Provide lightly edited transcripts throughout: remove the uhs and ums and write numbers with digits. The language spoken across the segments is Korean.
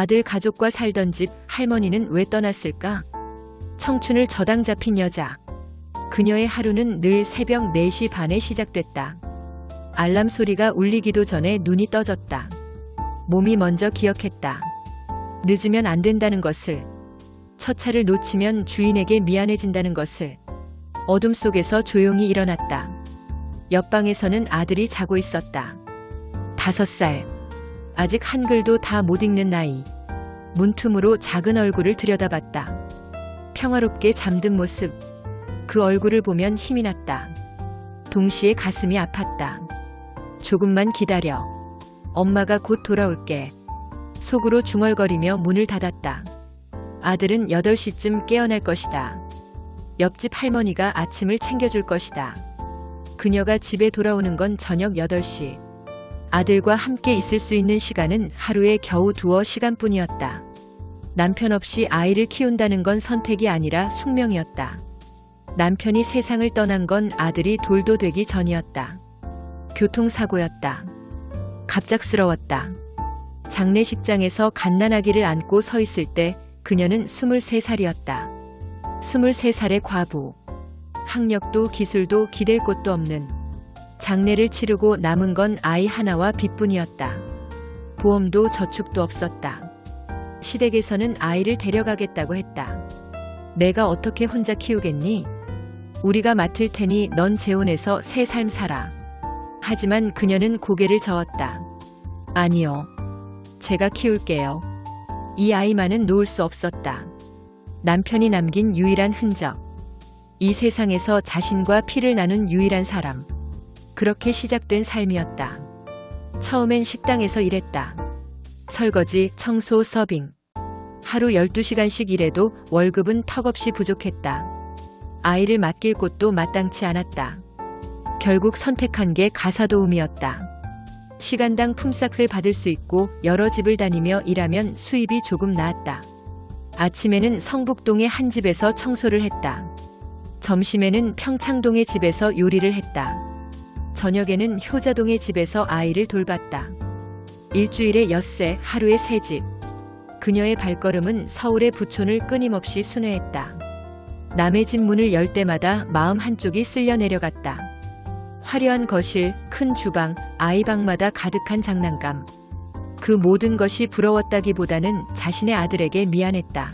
아들 가족과 살던 집, 할머니는 왜 떠났을까? 청춘을 저당 잡힌 여자. 그녀의 하루는 늘 새벽 4시 반에 시작됐다. 알람 소리가 울리기도 전에 눈이 떠졌다. 몸이 먼저 기억했다. 늦으면 안 된다는 것을, 첫 차를 놓치면 주인에게 미안해진다는 것을. 어둠 속에서 조용히 일어났다. 옆방에서는 아들이 자고 있었다. 5살. 아직 한글도 다 못 읽는 나이. 문틈으로 작은 얼굴을 들여다봤다. 평화롭게 잠든 모습. 그 얼굴을 보면 힘이 났다. 동시에 가슴이 아팠다. 조금만 기다려. 엄마가 곧 돌아올게. 속으로 중얼거리며 문을 닫았다. 아들은 8시쯤 깨어날 것이다. 옆집 할머니가 아침을 챙겨줄 것이다. 그녀가 집에 돌아오는 건 저녁 8시. 아들과 함께 있을 수 있는 시간은 하루에 겨우 2시간뿐이었다. 남편 없이 아이를 키운다는 건 선택이 아니라 숙명이었다. 남편이 세상을 떠난 건 아들이 돌도 되기 전이었다. 교통사고였다. 갑작스러웠다. 장례식장에서 갓난아기를 안고 서 있을 때 그녀는 23살이었다. 23살의 과부. 학력도 기술도 기댈 곳도 없는. 장례를 치르고 남은 건 아이 하나와 빚뿐이었다. 보험도 저축도 없었다. 시댁에서는 아이를 데려가겠다고 했다. 내가 어떻게 혼자 키우겠니? 우리가 맡을 테니 넌 재혼해서 새 삶 살아. 하지만 그녀는 고개를 저었다. 아니요. 제가 키울게요. 이 아이만은 놓을 수 없었다. 남편이 남긴 유일한 흔적. 이 세상에서 자신과 피를 나눈 유일한 사람. 그렇게 시작된 삶이었다. 처음엔 식당에서 일했다. 설거지, 청소, 서빙. 하루 12시간씩 일해도 월급은 턱없이 부족했다. 아이를 맡길 곳도 마땅치 않았다. 결국 선택한 게 가사도우미였다. 시간당 품삯을 받을 수 있고 여러 집을 다니며 일하면 수입이 조금 나았다. 아침에는 성북동의 한 집에서 청소를 했다. 점심에는 평창동의 집에서 요리를 했다. 저녁에는 효자동의 집에서 아이를 돌봤다. 일주일에 엿새, 하루에 3집. 그녀의 발걸음은 서울의 부촌을 끊임없이 순회했다. 남의 집 문을 열 때마다 마음 한쪽이 쓸려 내려갔다. 화려한 거실, 큰 주방, 아이 방마다 가득한 장난감. 그 모든 것이 부러웠다기보다는 자신의 아들에게 미안했다.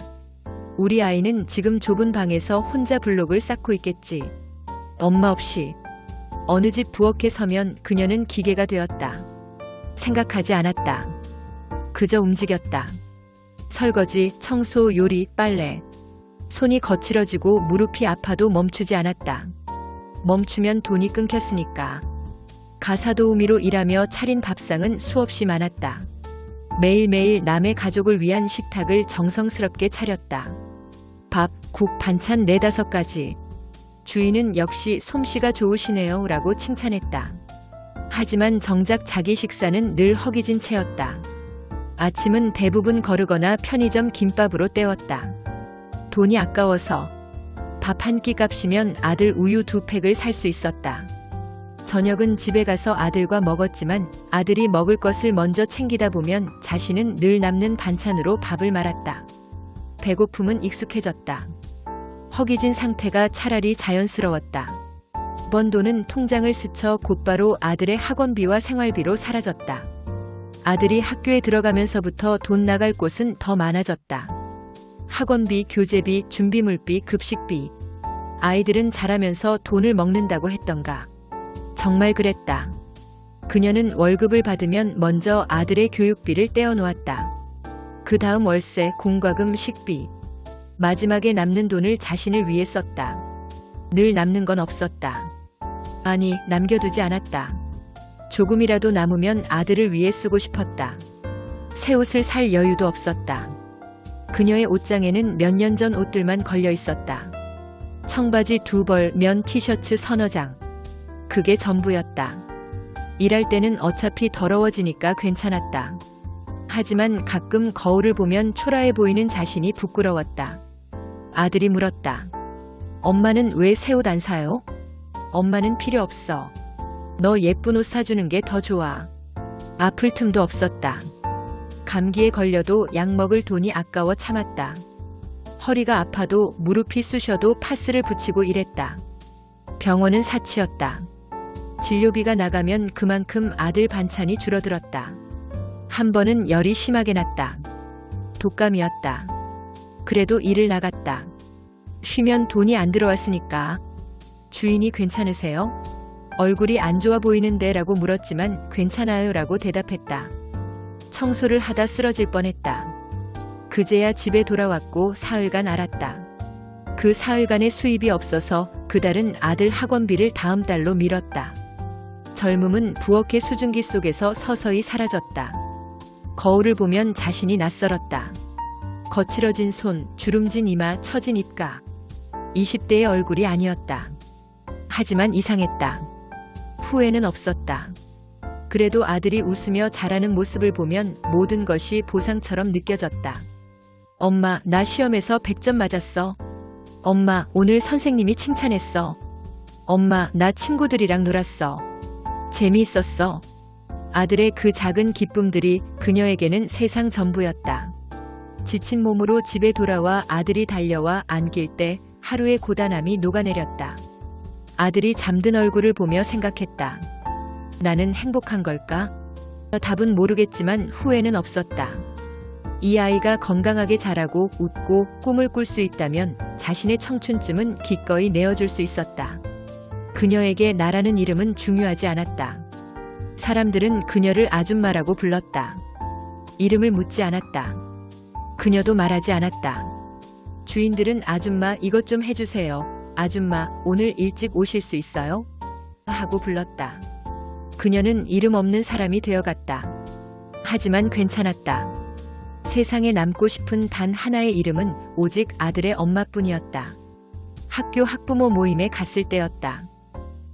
우리 아이는 지금 좁은 방에서 혼자 블록을 쌓고 있겠지. 엄마 없이. 어느 집 부엌에 서면 그녀는 기계가 되었다. 생각하지 않았다. 그저 움직였다. 설거지, 청소, 요리, 빨래. 손이 거칠어지고 무릎이 아파도 멈추지 않았다. 멈추면 돈이 끊겼으니까. 가사도우미로 일하며 차린 밥상은 수없이 많았다. 매일매일 남의 가족을 위한 식탁을 정성스럽게 차렸다. 밥, 국, 반찬 4-5가지. 주인은 역시 솜씨가 좋으시네요 라고 칭찬했다. 하지만 정작 자기 식사는 늘 허기진 채였다. 아침은 대부분 거르거나 편의점 김밥으로 때웠다. 돈이 아까워서. 밥 한 끼 값이면 아들 우유 2팩을 살 수 있었다. 저녁은 집에 가서 아들과 먹었지만 아들이 먹을 것을 먼저 챙기다 보면 자신은 늘 남는 반찬으로 밥을 말았다. 배고픔은 익숙해졌다. 허기진 상태가 차라리 자연스러웠다. 번 돈은 통장을 스쳐 곧바로 아들의 학원비와 생활비로 사라졌다. 아들이 학교에 들어가면서부터 돈 나갈 곳은 더 많아졌다. 학원비, 교재비, 준비물비, 급식비. 아이들은 자라면서 돈을 먹는다고 했던가. 정말 그랬다. 그녀는 월급을 받으면 먼저 아들의 교육비를 떼어놓았다. 그 다음 월세, 공과금, 식비. 마지막에 남는 돈을 자신을 위해 썼다. 늘 남는 건 없었다. 아니, 남겨두지 않았다. 조금이라도 남으면 아들을 위해 쓰고 싶었다. 새 옷을 살 여유도 없었다. 그녀의 옷장에는 몇 년 전 옷들만 걸려 있었다. 청바지 2벌, 면 티셔츠 3-4장. 그게 전부였다. 일할 때는 어차피 더러워지니까 괜찮았다. 하지만 가끔 거울을 보면 초라해 보이는 자신이 부끄러웠다. 아들이 물었다. 엄마는 왜 새 옷 안 사요? 엄마는 필요 없어. 너 예쁜 옷 사주는 게 더 좋아. 아플 틈도 없었다. 감기에 걸려도 약 먹을 돈이 아까워 참았다. 허리가 아파도 무릎이 쑤셔도 파스를 붙이고 일했다. 병원은 사치였다. 진료비가 나가면 그만큼 아들 반찬이 줄어들었다. 한 번은 열이 심하게 났다. 독감이었다. 그래도 일을 나갔다. 쉬면 돈이 안 들어왔으니까. 주인이 괜찮으세요? 얼굴이 안 좋아 보이는데 라고 물었지만 괜찮아요 라고 대답했다. 청소를 하다 쓰러질 뻔했다. 그제야 집에 돌아왔고 사흘간 알았다. 그 사흘간의 수입이 없어서 그달은 아들 학원비를 다음 달로 미뤘다. 젊음은 부엌의 수증기 속에서 서서히 사라졌다. 거울을 보면 자신이 낯설었다. 거칠어진 손, 주름진 이마, 처진 입가. 20대의 얼굴이 아니었다. 하지만 이상했다. 후회는 없었다. 그래도 아들이 웃으며 자라는 모습을 보면 모든 것이 보상처럼 느껴졌다. 엄마, 나 시험에서 100점 맞았어. 엄마, 오늘 선생님이 칭찬했어. 엄마, 나 친구들이랑 놀았어. 재미있었어. 아들의 그 작은 기쁨들이 그녀에게는 세상 전부였다. 지친 몸으로 집에 돌아와 아들이 달려와 안길 때 하루의 고단함이 녹아내렸다. 아들이 잠든 얼굴을 보며 생각했다. 나는 행복한 걸까? 답은 모르겠지만 후회는 없었다. 이 아이가 건강하게 자라고 웃고 꿈을 꿀 수 있다면 자신의 청춘쯤은 기꺼이 내어줄 수 있었다. 그녀에게 나라는 이름은 중요하지 않았다. 사람들은 그녀를 아줌마라고 불렀다. 이름을 묻지 않았다. 그녀도 말하지 않았다. 주인들은 아줌마 이것 좀 해주세요. 아줌마 오늘 일찍 오실 수 있어요? 하고 불렀다. 그녀는 이름 없는 사람이 되어갔다. 하지만 괜찮았다. 세상에 남고 싶은 단 하나의 이름은 오직 아들의 엄마뿐이었다. 학교 학부모 모임에 갔을 때였다.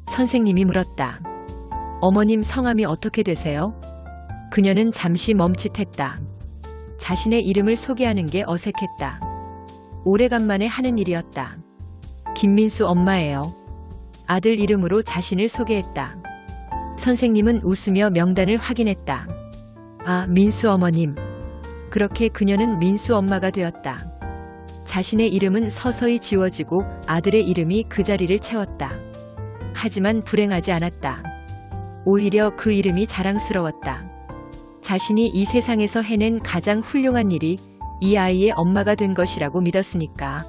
선생님이 물었다. 어머님 성함이 어떻게 되세요? 그녀는 잠시 멈칫했다. 자신의 이름을 소개하는 게 어색했다. 오래간만에 하는 일이었다. 김민수 엄마예요. 아들 이름으로 자신을 소개했다. 선생님은 웃으며 명단을 확인했다. 아, 민수 어머님. 그렇게 그녀는 민수 엄마가 되었다. 자신의 이름은 서서히 지워지고 아들의 이름이 그 자리를 채웠다. 하지만 불행하지 않았다. 오히려 그 이름이 자랑스러웠다. 자신이 이 세상에서 해낸 가장 훌륭한 일이 이 아이의 엄마가 된 것이라고 믿었으니까.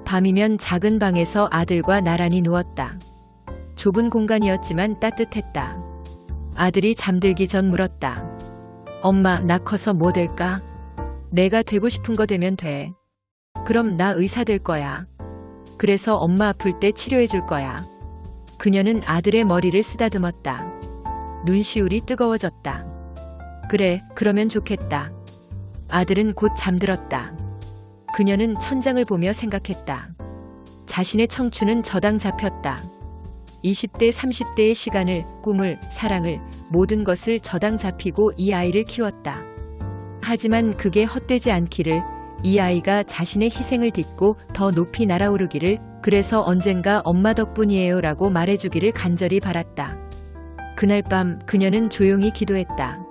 밤이면 작은 방에서 아들과 나란히 누웠다. 좁은 공간이었지만 따뜻했다. 아들이 잠들기 전 물었다. 엄마, 나 커서 뭐 될까? 내가 되고 싶은 거 되면 돼. 그럼 나 의사 될 거야. 그래서 엄마 아플 때 치료해 줄 거야. 그녀는 아들의 머리를 쓰다듬었다. 눈시울이 뜨거워졌다. 그래, 그러면 좋겠다. 아들은 곧 잠들었다. 그녀는 천장을 보며 생각했다. 자신의 청춘은 저당 잡혔다. 20대, 30대의 시간을, 꿈을, 사랑을, 모든 것을 저당 잡히고 이 아이를 키웠다. 하지만 그게 헛되지 않기를, 이 아이가 자신의 희생을 딛고 더 높이 날아오르기를, 그래서 언젠가 엄마 덕분이에요 라고 말해주기를 간절히 바랐다. 그날 밤 그녀는 조용히 기도했다.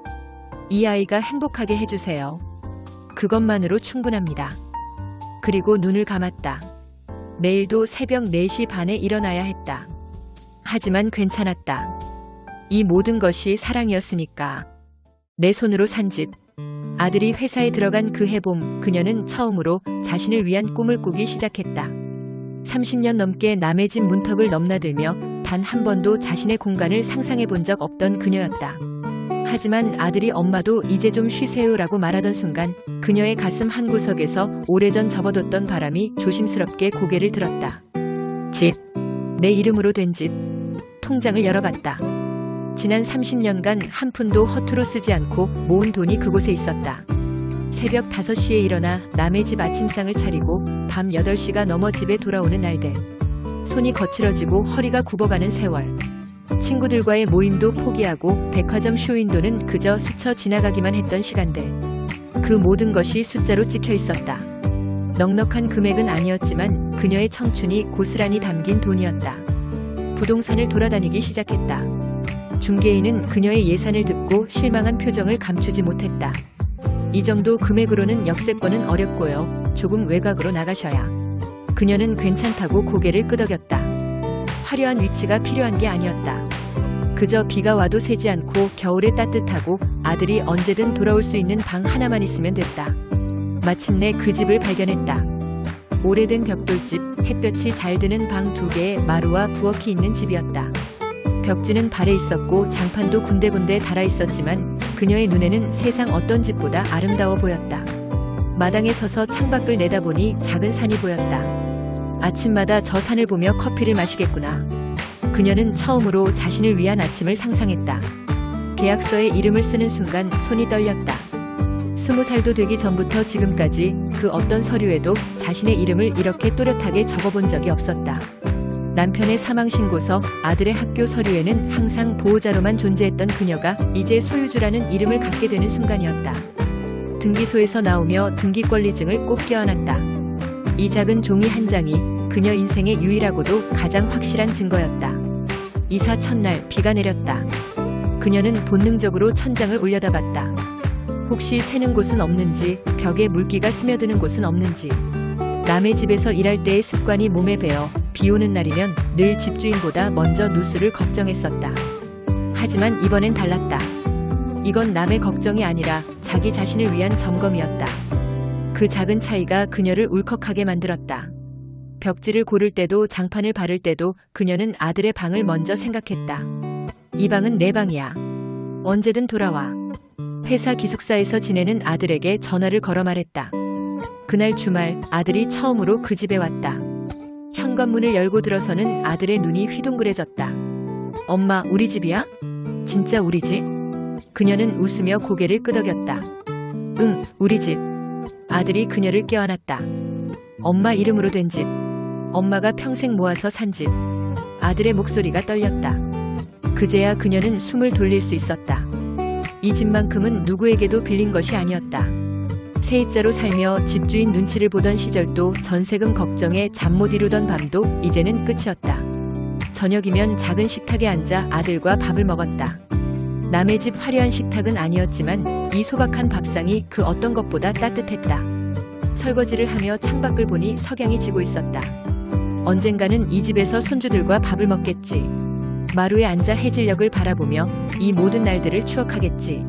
이 아이가 행복하게 해주세요. 그것만으로 충분합니다. 그리고 눈을 감았다. 내일도 새벽 4시 반에 일어나야 했다. 하지만 괜찮았다. 이 모든 것이 사랑이었으니까. 내 손으로 산 집. 아들이 회사에 들어간 그 해봄, 그녀는 처음으로 자신을 위한 꿈을 꾸기 시작했다. 30년 넘게 남의 집 문턱을 넘나들며 단 한 번도 자신의 공간을 상상해 본 적 없던 그녀였다. 하지만 아들이 엄마도 이제 좀 쉬세요라고 말하던 순간 그녀의 가슴 한구석에서 오래전 접어뒀던 바람이 조심스럽게 고개를 들었다. 집. 내 이름으로 된 집. 통장을 열어봤다. 지난 30년간 한 푼도 허투루 쓰지 않고 모은 돈이 그곳에 있었다. 새벽 5시에 일어나 남의 집 아침상을 차리고 밤 8시가 넘어 집에 돌아오는 날들. 손이 거칠어지고 허리가 굽어가는 세월. 친구들과의 모임도 포기하고 백화점 쇼윈도는 그저 스쳐 지나가기만 했던 시간들. 그 모든 것이 숫자로 찍혀 있었다. 넉넉한 금액은 아니었지만 그녀의 청춘이 고스란히 담긴 돈이었다. 부동산을 돌아다니기 시작했다. 중개인은 그녀의 예산을 듣고 실망한 표정을 감추지 못했다. 이 정도 금액으로는 역세권은 어렵고요. 조금 외곽으로 나가셔야. 그녀는 괜찮다고 고개를 끄덕였다. 화려한 위치가 필요한 게 아니었다. 그저 비가 와도 새지 않고 겨울에 따뜻하고 아들이 언제든 돌아올 수 있는 방 하나만 있으면 됐다. 마침내 그 집을 발견했다. 오래된 벽돌집, 햇볕이 잘 드는 방 2개에 마루와 부엌이 있는 집이었다. 벽지는 발에 있었고 장판도 군데군데 달아 있었지만 그녀의 눈에는 세상 어떤 집보다 아름다워 보였다. 마당에 서서 창밖을 내다보니 작은 산이 보였다. 아침마다 저 산을 보며 커피를 마시겠구나. 그녀는 처음으로 자신을 위한 아침을 상상했다. 계약서에 이름을 쓰는 순간 손이 떨렸다. 20살도 되기 전부터 지금까지 그 어떤 서류에도 자신의 이름을 이렇게 또렷하게 적어본 적이 없었다. 남편의 사망신고서, 아들의 학교 서류에는 항상 보호자로만 존재했던 그녀가 이제 소유주라는 이름을 갖게 되는 순간이었다. 등기소에서 나오며 등기권리증을 꼭 껴안았다. 이 작은 종이 한 장이 그녀 인생의 유일하고도 가장 확실한 증거였다. 이사 첫날 비가 내렸다. 그녀는 본능적으로 천장을 올려다봤다. 혹시 새는 곳은 없는지, 벽에 물기가 스며드는 곳은 없는지. 남의 집에서 일할 때의 습관이 몸에 배어 비 오는 날이면 늘 집주인보다 먼저 누수를 걱정했었다. 하지만 이번엔 달랐다. 이건 남의 걱정이 아니라 자기 자신을 위한 점검이었다. 그 작은 차이가 그녀를 울컥하게 만들었다. 벽지를 고를 때도 장판을 바를 때도 그녀는 아들의 방을 먼저 생각했다. 이 방은 내 방이야. 언제든 돌아와. 회사 기숙사에서 지내는 아들에게 전화를 걸어 말했다. 그날 주말 아들이 처음으로 그 집에 왔다. 현관문을 열고 들어서는 아들의 눈이 휘둥그레졌다. 엄마, 우리 집이야? 진짜 우리지? 그녀는 웃으며 고개를 끄덕였다. 응, 우리 집. 아들이 그녀를 껴안았다. 엄마 이름으로 된 집. 엄마가 평생 모아서 산 집. 아들의 목소리가 떨렸다. 그제야 그녀는 숨을 돌릴 수 있었다. 이 집만큼은 누구에게도 빌린 것이 아니었다. 세입자로 살며 집주인 눈치를 보던 시절도 전세금 걱정에 잠 못 이루던 밤도 이제는 끝이었다. 저녁이면 작은 식탁에 앉아 아들과 밥을 먹었다. 남의 집 화려한 식탁은 아니었지만 이 소박한 밥상이 그 어떤 것보다 따뜻했다. 설거지를 하며 창밖을 보니 석양이 지고 있었다. 언젠가는 이 집에서 손주들과 밥을 먹겠지. 마루에 앉아 해질녘을 바라보며 이 모든 날들을 추억하겠지.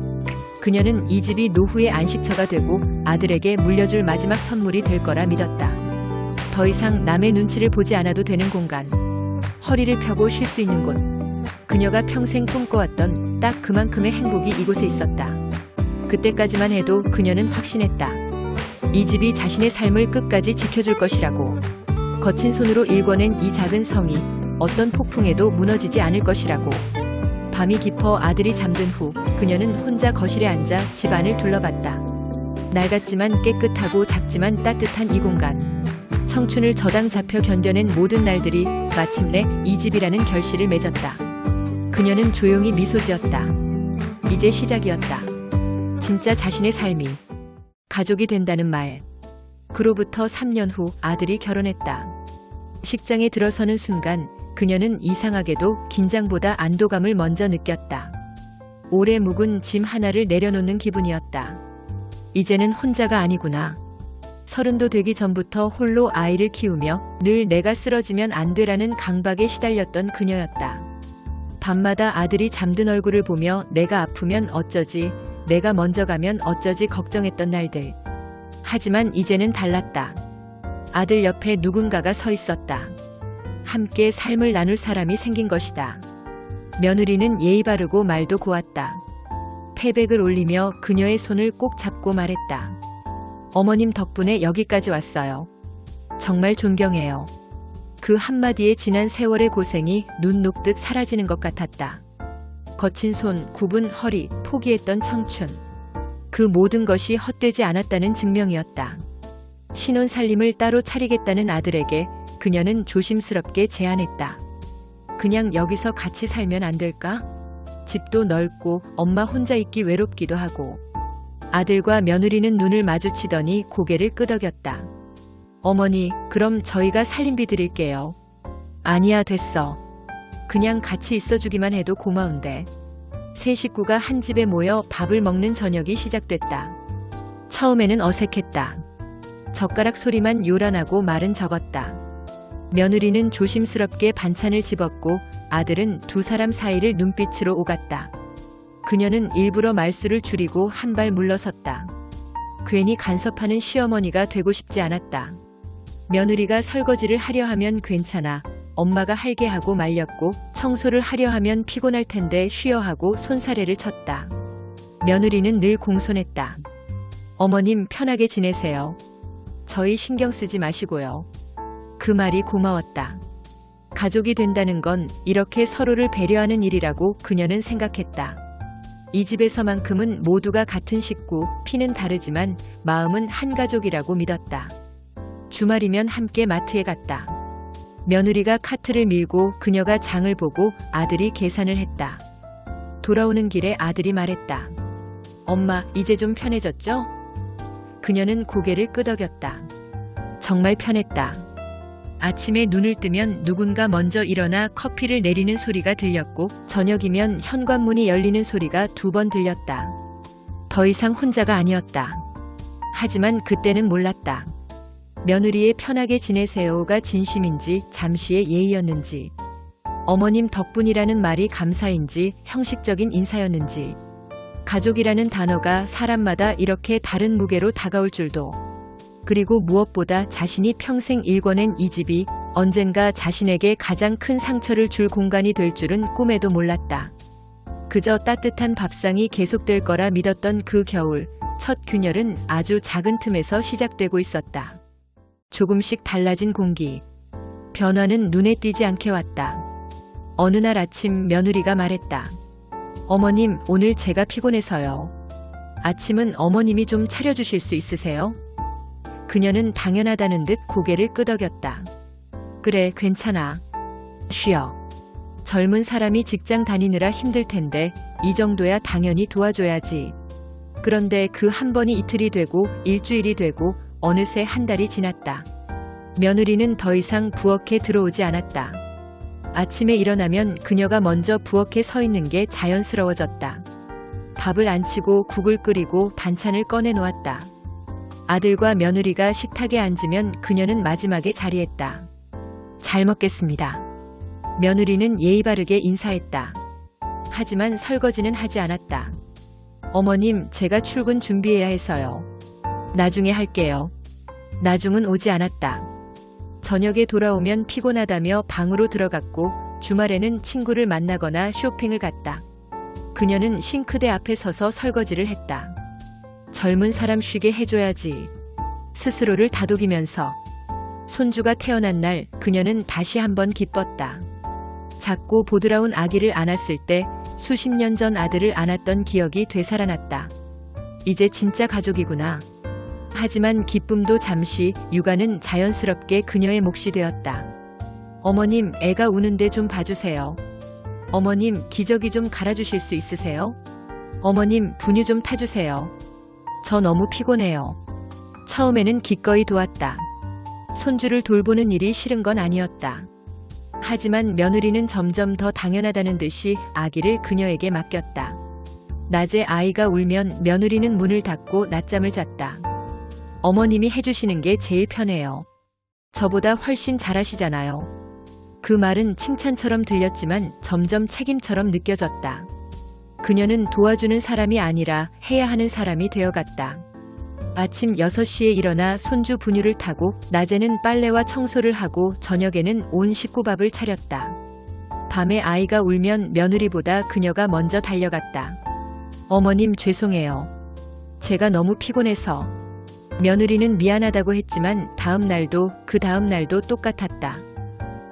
그녀는 이 집이 노후의 안식처가 되고 아들에게 물려줄 마지막 선물이 될 거라 믿었다. 더 이상 남의 눈치를 보지 않아도 되는 공간. 허리를 펴고 쉴 수 있는 곳. 그녀가 평생 꿈꿔왔던 딱 그만큼의 행복이 이곳에 있었다. 그때까지만 해도 그녀는 확신했다. 이 집이 자신의 삶을 끝까지 지켜줄 것이라고. 거친 손으로 일궈낸 이 작은 성이 어떤 폭풍에도 무너지지 않을 것이라고. 밤이 깊어 아들이 잠든 후 그녀는 혼자 거실에 앉아 집안을 둘러봤다. 낡았지만 깨끗하고 작지만 따뜻한 이 공간. 청춘을 저당 잡혀 견뎌낸 모든 날들이 마침내 이 집이라는 결실을 맺었다. 그녀는 조용히 미소 지었다. 이제 시작이었다. 진짜 자신의 삶이 가족이 된다는 말. 그로부터 3년 후 아들이 결혼했다. 식장에 들어서는 순간 그녀는 이상하게도 긴장보다 안도감을 먼저 느꼈다. 오래 묵은 짐 하나를 내려놓는 기분이었다. 이제는 혼자가 아니구나. 30도 되기 전부터 홀로 아이를 키우며 늘 내가 쓰러지면 안 되라는 강박에 시달렸던 그녀였다. 밤마다 아들이 잠든 얼굴을 보며 내가 아프면 어쩌지, 내가 먼저 가면 어쩌지 걱정했던 날들. 하지만 이제는 달랐다. 아들 옆에 누군가가 서 있었다. 함께 삶을 나눌 사람이 생긴 것이다. 며느리는 예의 바르고 말도 고왔다. 패백을 올리며 그녀의 손을 꼭 잡고 말했다. 어머님 덕분에 여기까지 왔어요. 정말 존경해요. 그 한마디에 지난 세월의 고생이 눈 녹듯 사라지는 것 같았다. 거친 손, 굽은 허리, 포기했던 청춘. 그 모든 것이 헛되지 않았다는 증명이었다. 신혼 살림을 따로 차리겠다는 아들에게 그녀는 조심스럽게 제안했다. 그냥 여기서 같이 살면 안 될까? 집도 넓고 엄마 혼자 있기 외롭기도 하고. 아들과 며느리는 눈을 마주치더니 고개를 끄덕였다. 어머니, 그럼 저희가 살림비 드릴게요. 아니야, 됐어. 그냥 같이 있어주기만 해도 고마운데. 세 식구가 한 집에 모여 밥을 먹는 저녁이 시작됐다. 처음에는 어색했다. 젓가락 소리만 요란하고 말은 적었다. 며느리는 조심스럽게 반찬을 집었고 아들은 두 사람 사이를 눈빛으로 오갔다. 그녀는 일부러 말수를 줄이고 한 발 물러섰다. 괜히 간섭하는 시어머니가 되고 싶지 않았다. 며느리가 설거지를 하려 하면 괜찮아. 엄마가 할게 하고 말렸고 청소를 하려 하면 피곤할 텐데 쉬어 하고 손사래를 쳤다. 며느리는 늘 공손했다. 어머님 편하게 지내세요. 저희 신경 쓰지 마시고요. 그 말이 고마웠다. 가족이 된다는 건 이렇게 서로를 배려하는 일이라고 그녀는 생각했다. 이 집에서만큼은 모두가 같은 식구, 피는 다르지만 마음은 한 가족이라고 믿었다. 주말이면 함께 마트에 갔다. 며느리가 카트를 밀고 그녀가 장을 보고 아들이 계산을 했다. 돌아오는 길에 아들이 말했다. 엄마, 이제 좀 편해졌죠? 그녀는 고개를 끄덕였다. 정말 편했다. 아침에 눈을 뜨면 누군가 먼저 일어나 커피를 내리는 소리가 들렸고 저녁이면 현관문이 열리는 소리가 2번 들렸다. 더 이상 혼자가 아니었다. 하지만 그때는 몰랐다. 며느리의 편하게 지내세요가 진심인지 잠시의 예의였는지, 어머님 덕분이라는 말이 감사인지 형식적인 인사였는지, 가족이라는 단어가 사람마다 이렇게 다른 무게로 다가올 줄도, 그리고 무엇보다 자신이 평생 일궈낸 이 집이 언젠가 자신에게 가장 큰 상처를 줄 공간이 될 줄은 꿈에도 몰랐다. 그저 따뜻한 밥상이 계속될 거라 믿었던 그 겨울, 첫 균열은 아주 작은 틈에서 시작되고 있었다. 조금씩 달라진 공기. 변화는 눈에 띄지 않게 왔다. 어느 날 아침 며느리가 말했다. 어머님, 오늘 제가 피곤해서요. 아침은 어머님이 좀 차려주실 수 있으세요? 그녀는 당연하다는 듯 고개를 끄덕였다. 그래, 괜찮아. 쉬어. 젊은 사람이 직장 다니느라 힘들 텐데 이 정도야 당연히 도와줘야지. 그런데 그 한 번이 이틀이 되고 일주일이 되고 어느새 한 달이 지났다. 며느리는 더 이상 부엌에 들어오지 않았다. 아침에 일어나면 그녀가 먼저 부엌에 서 있는 게 자연스러워졌다. 밥을 안 치고 국을 끓이고 반찬을 꺼내 놓았다. 아들과 며느리가 식탁에 앉으면 그녀는 마지막에 자리했다. 잘 먹겠습니다. 며느리는 예의 바르게 인사했다. 하지만 설거지는 하지 않았다. 어머님, 제가 출근 준비해야 해서요. 나중에 할게요. 나중은 오지 않았다. 저녁에 돌아오면 피곤하다며 방으로 들어갔고 주말에는 친구를 만나거나 쇼핑을 갔다. 그녀는 싱크대 앞에 서서 설거지를 했다. 젊은 사람 쉬게 해줘야지. 스스로를 다독이면서. 손주가 태어난 날 그녀는 다시 한번 기뻤다. 작고 보드라운 아기를 안았을 때 수십 년 전 아들을 안았던 기억이 되살아났다. 이제 진짜 가족이구나. 하지만 기쁨도 잠시, 육아는 자연스럽게 그녀의 몫이 되었다. 어머님, 애가 우는데 좀 봐주세요. 어머님, 기저귀 좀 갈아주실 수 있으세요? 어머님, 분유 좀 타주세요. 저 너무 피곤해요. 처음에는 기꺼이 도왔다. 손주를 돌보는 일이 싫은 건 아니었다. 하지만 며느리는 점점 더 당연하다는 듯이 아기를 그녀에게 맡겼다. 낮에 아이가 울면 며느리는 문을 닫고 낮잠을 잤다. 어머님이 해주시는 게 제일 편해요. 저보다 훨씬 잘하시잖아요. 그 말은 칭찬처럼 들렸지만 점점 책임처럼 느껴졌다. 그녀는 도와주는 사람이 아니라 해야 하는 사람이 되어갔다. 아침 6시에 일어나 손주 분유를 타고 낮에는 빨래와 청소를 하고 저녁에는 온 식구 밥을 차렸다. 밤에 아이가 울면 며느리보다 그녀가 먼저 달려갔다. 어머님, 죄송해요. 제가 너무 피곤해서. 며느리는 미안하다고 했지만 다음 날도 그 다음 날도 똑같았다.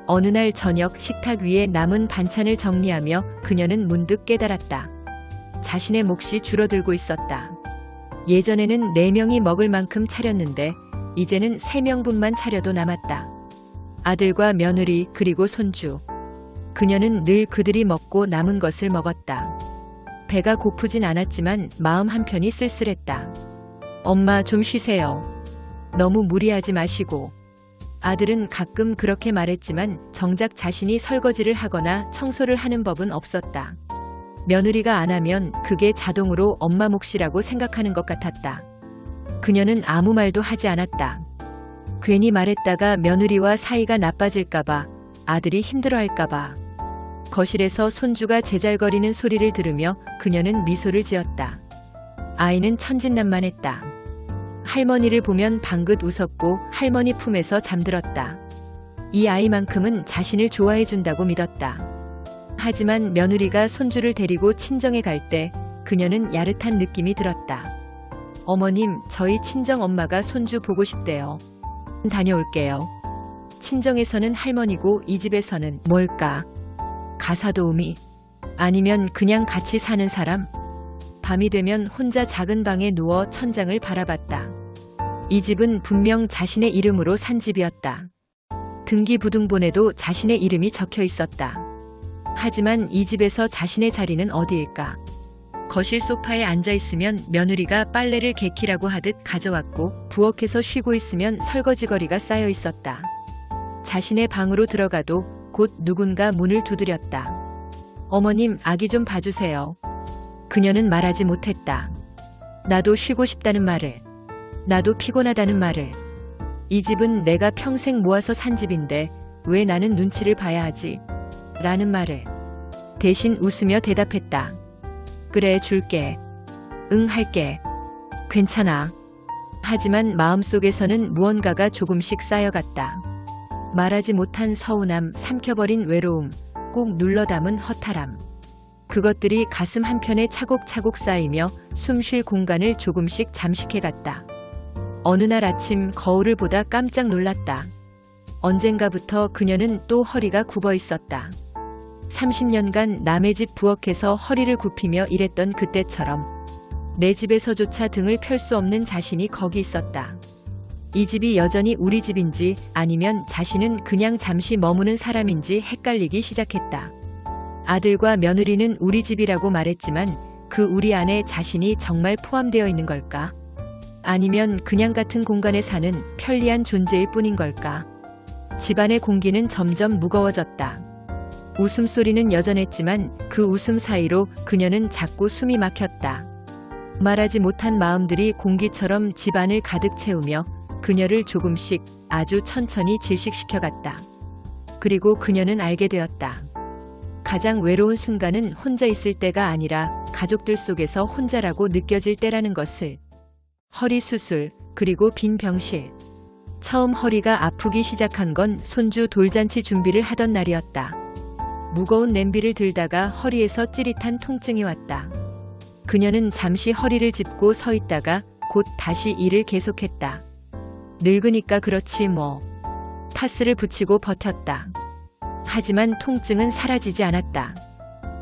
어느 날 저녁 식탁 위에 남은 반찬을 정리하며 그녀는 문득 깨달았다. 자신의 몫이 줄어들고 있었다. 예전에는 4명이 먹을 만큼 차렸는데 이제는 3명분만 차려도 남았다. 아들과 며느리 그리고 손주. 그녀는 늘 그들이 먹고 남은 것을 먹었다. 배가 고프진 않았지만 마음 한편이 쓸쓸했다. 엄마, 좀 쉬세요. 너무 무리하지 마시고. 아들은 가끔 그렇게 말했지만 정작 자신이 설거지를 하거나 청소를 하는 법은 없었다. 며느리가 안 하면 그게 자동으로 엄마 몫이라고 생각하는 것 같았다. 그녀는 아무 말도 하지 않았다. 괜히 말했다가 며느리와 사이가 나빠질까봐, 아들이 힘들어할까봐. 거실에서 손주가 제잘거리는 소리를 들으며 그녀는 미소를 지었다. 아이는 천진난만했다. 할머니를 보면 방긋 웃었고 할머니 품에서 잠들었다. 이 아이만큼은 자신을 좋아해준다고 믿었다. 하지만 며느리가 손주를 데리고 친정에 갈 때 그녀는 야릇한 느낌이 들었다. 어머님, 저희 친정엄마가 손주 보고 싶대요. 다녀올게요. 친정에서는 할머니고 이 집에서는 뭘까? 가사도우미? 아니면 그냥 같이 사는 사람? 밤이 되면 혼자 작은 방에 누워 천장을 바라봤다. 이 집은 분명 자신의 이름으로 산 집이었다. 등기부등본에도 자신의 이름이 적혀 있었다. 하지만 이 집에서 자신의 자리는 어디일까? 거실 소파에 앉아있으면 며느리가 빨래를 개키라고 하듯 가져왔고 부엌에서 쉬고 있으면 설거지거리가 쌓여 있었다. 자신의 방으로 들어가도 곧 누군가 문을 두드렸다. 어머님, 아기 좀 봐주세요. 그녀는 말하지 못했다. 나도 쉬고 싶다는 말을, 나도 피곤하다는 말을. 이 집은 내가 평생 모아서 산 집인데 왜 나는 눈치를 봐야 하지? 라는 말을. 대신 웃으며 대답했다. 그래, 줄게. 응, 할게. 괜찮아. 하지만 마음속에서는 무언가가 조금씩 쌓여갔다. 말하지 못한 서운함, 삼켜버린 외로움, 꼭 눌러 담은 허탈함. 그것들이 가슴 한편에 차곡차곡 쌓이며 숨 쉴 공간을 조금씩 잠식해갔다. 어느 날 아침 거울을 보다 깜짝 놀랐다. 언젠가부터 그녀는 또 허리가 굽어 있었다. 30년간 남의 집 부엌에서 허리를 굽히며 일했던 그때처럼 내 집에서조차 등을 펼 수 없는 자신이 거기 있었다. 이 집이 여전히 우리 집인지 아니면 자신은 그냥 잠시 머무는 사람인지 헷갈리기 시작했다. 아들과 며느리는 우리 집이라고 말했지만 그 우리 안에 자신이 정말 포함되어 있는 걸까? 아니면 그냥 같은 공간에 사는 편리한 존재일 뿐인 걸까? 집안의 공기는 점점 무거워졌다. 웃음소리는 여전했지만 그 웃음 사이로 그녀는 자꾸 숨이 막혔다. 말하지 못한 마음들이 공기처럼 집안을 가득 채우며 그녀를 조금씩 아주 천천히 질식시켜갔다. 그리고 그녀는 알게 되었다. 가장 외로운 순간은 혼자 있을 때가 아니라 가족들 속에서 혼자라고 느껴질 때라는 것을. 허리 수술, 그리고 빈 병실. 처음 허리가 아프기 시작한 건 손주 돌잔치 준비를 하던 날이었다. 무거운 냄비를 들다가 허리에서 찌릿한 통증이 왔다. 그녀는 잠시 허리를 짚고 서 있다가 곧 다시 일을 계속했다. 늙으니까 그렇지 뭐. 파스를 붙이고 버텼다. 하지만 통증은 사라지지 않았다.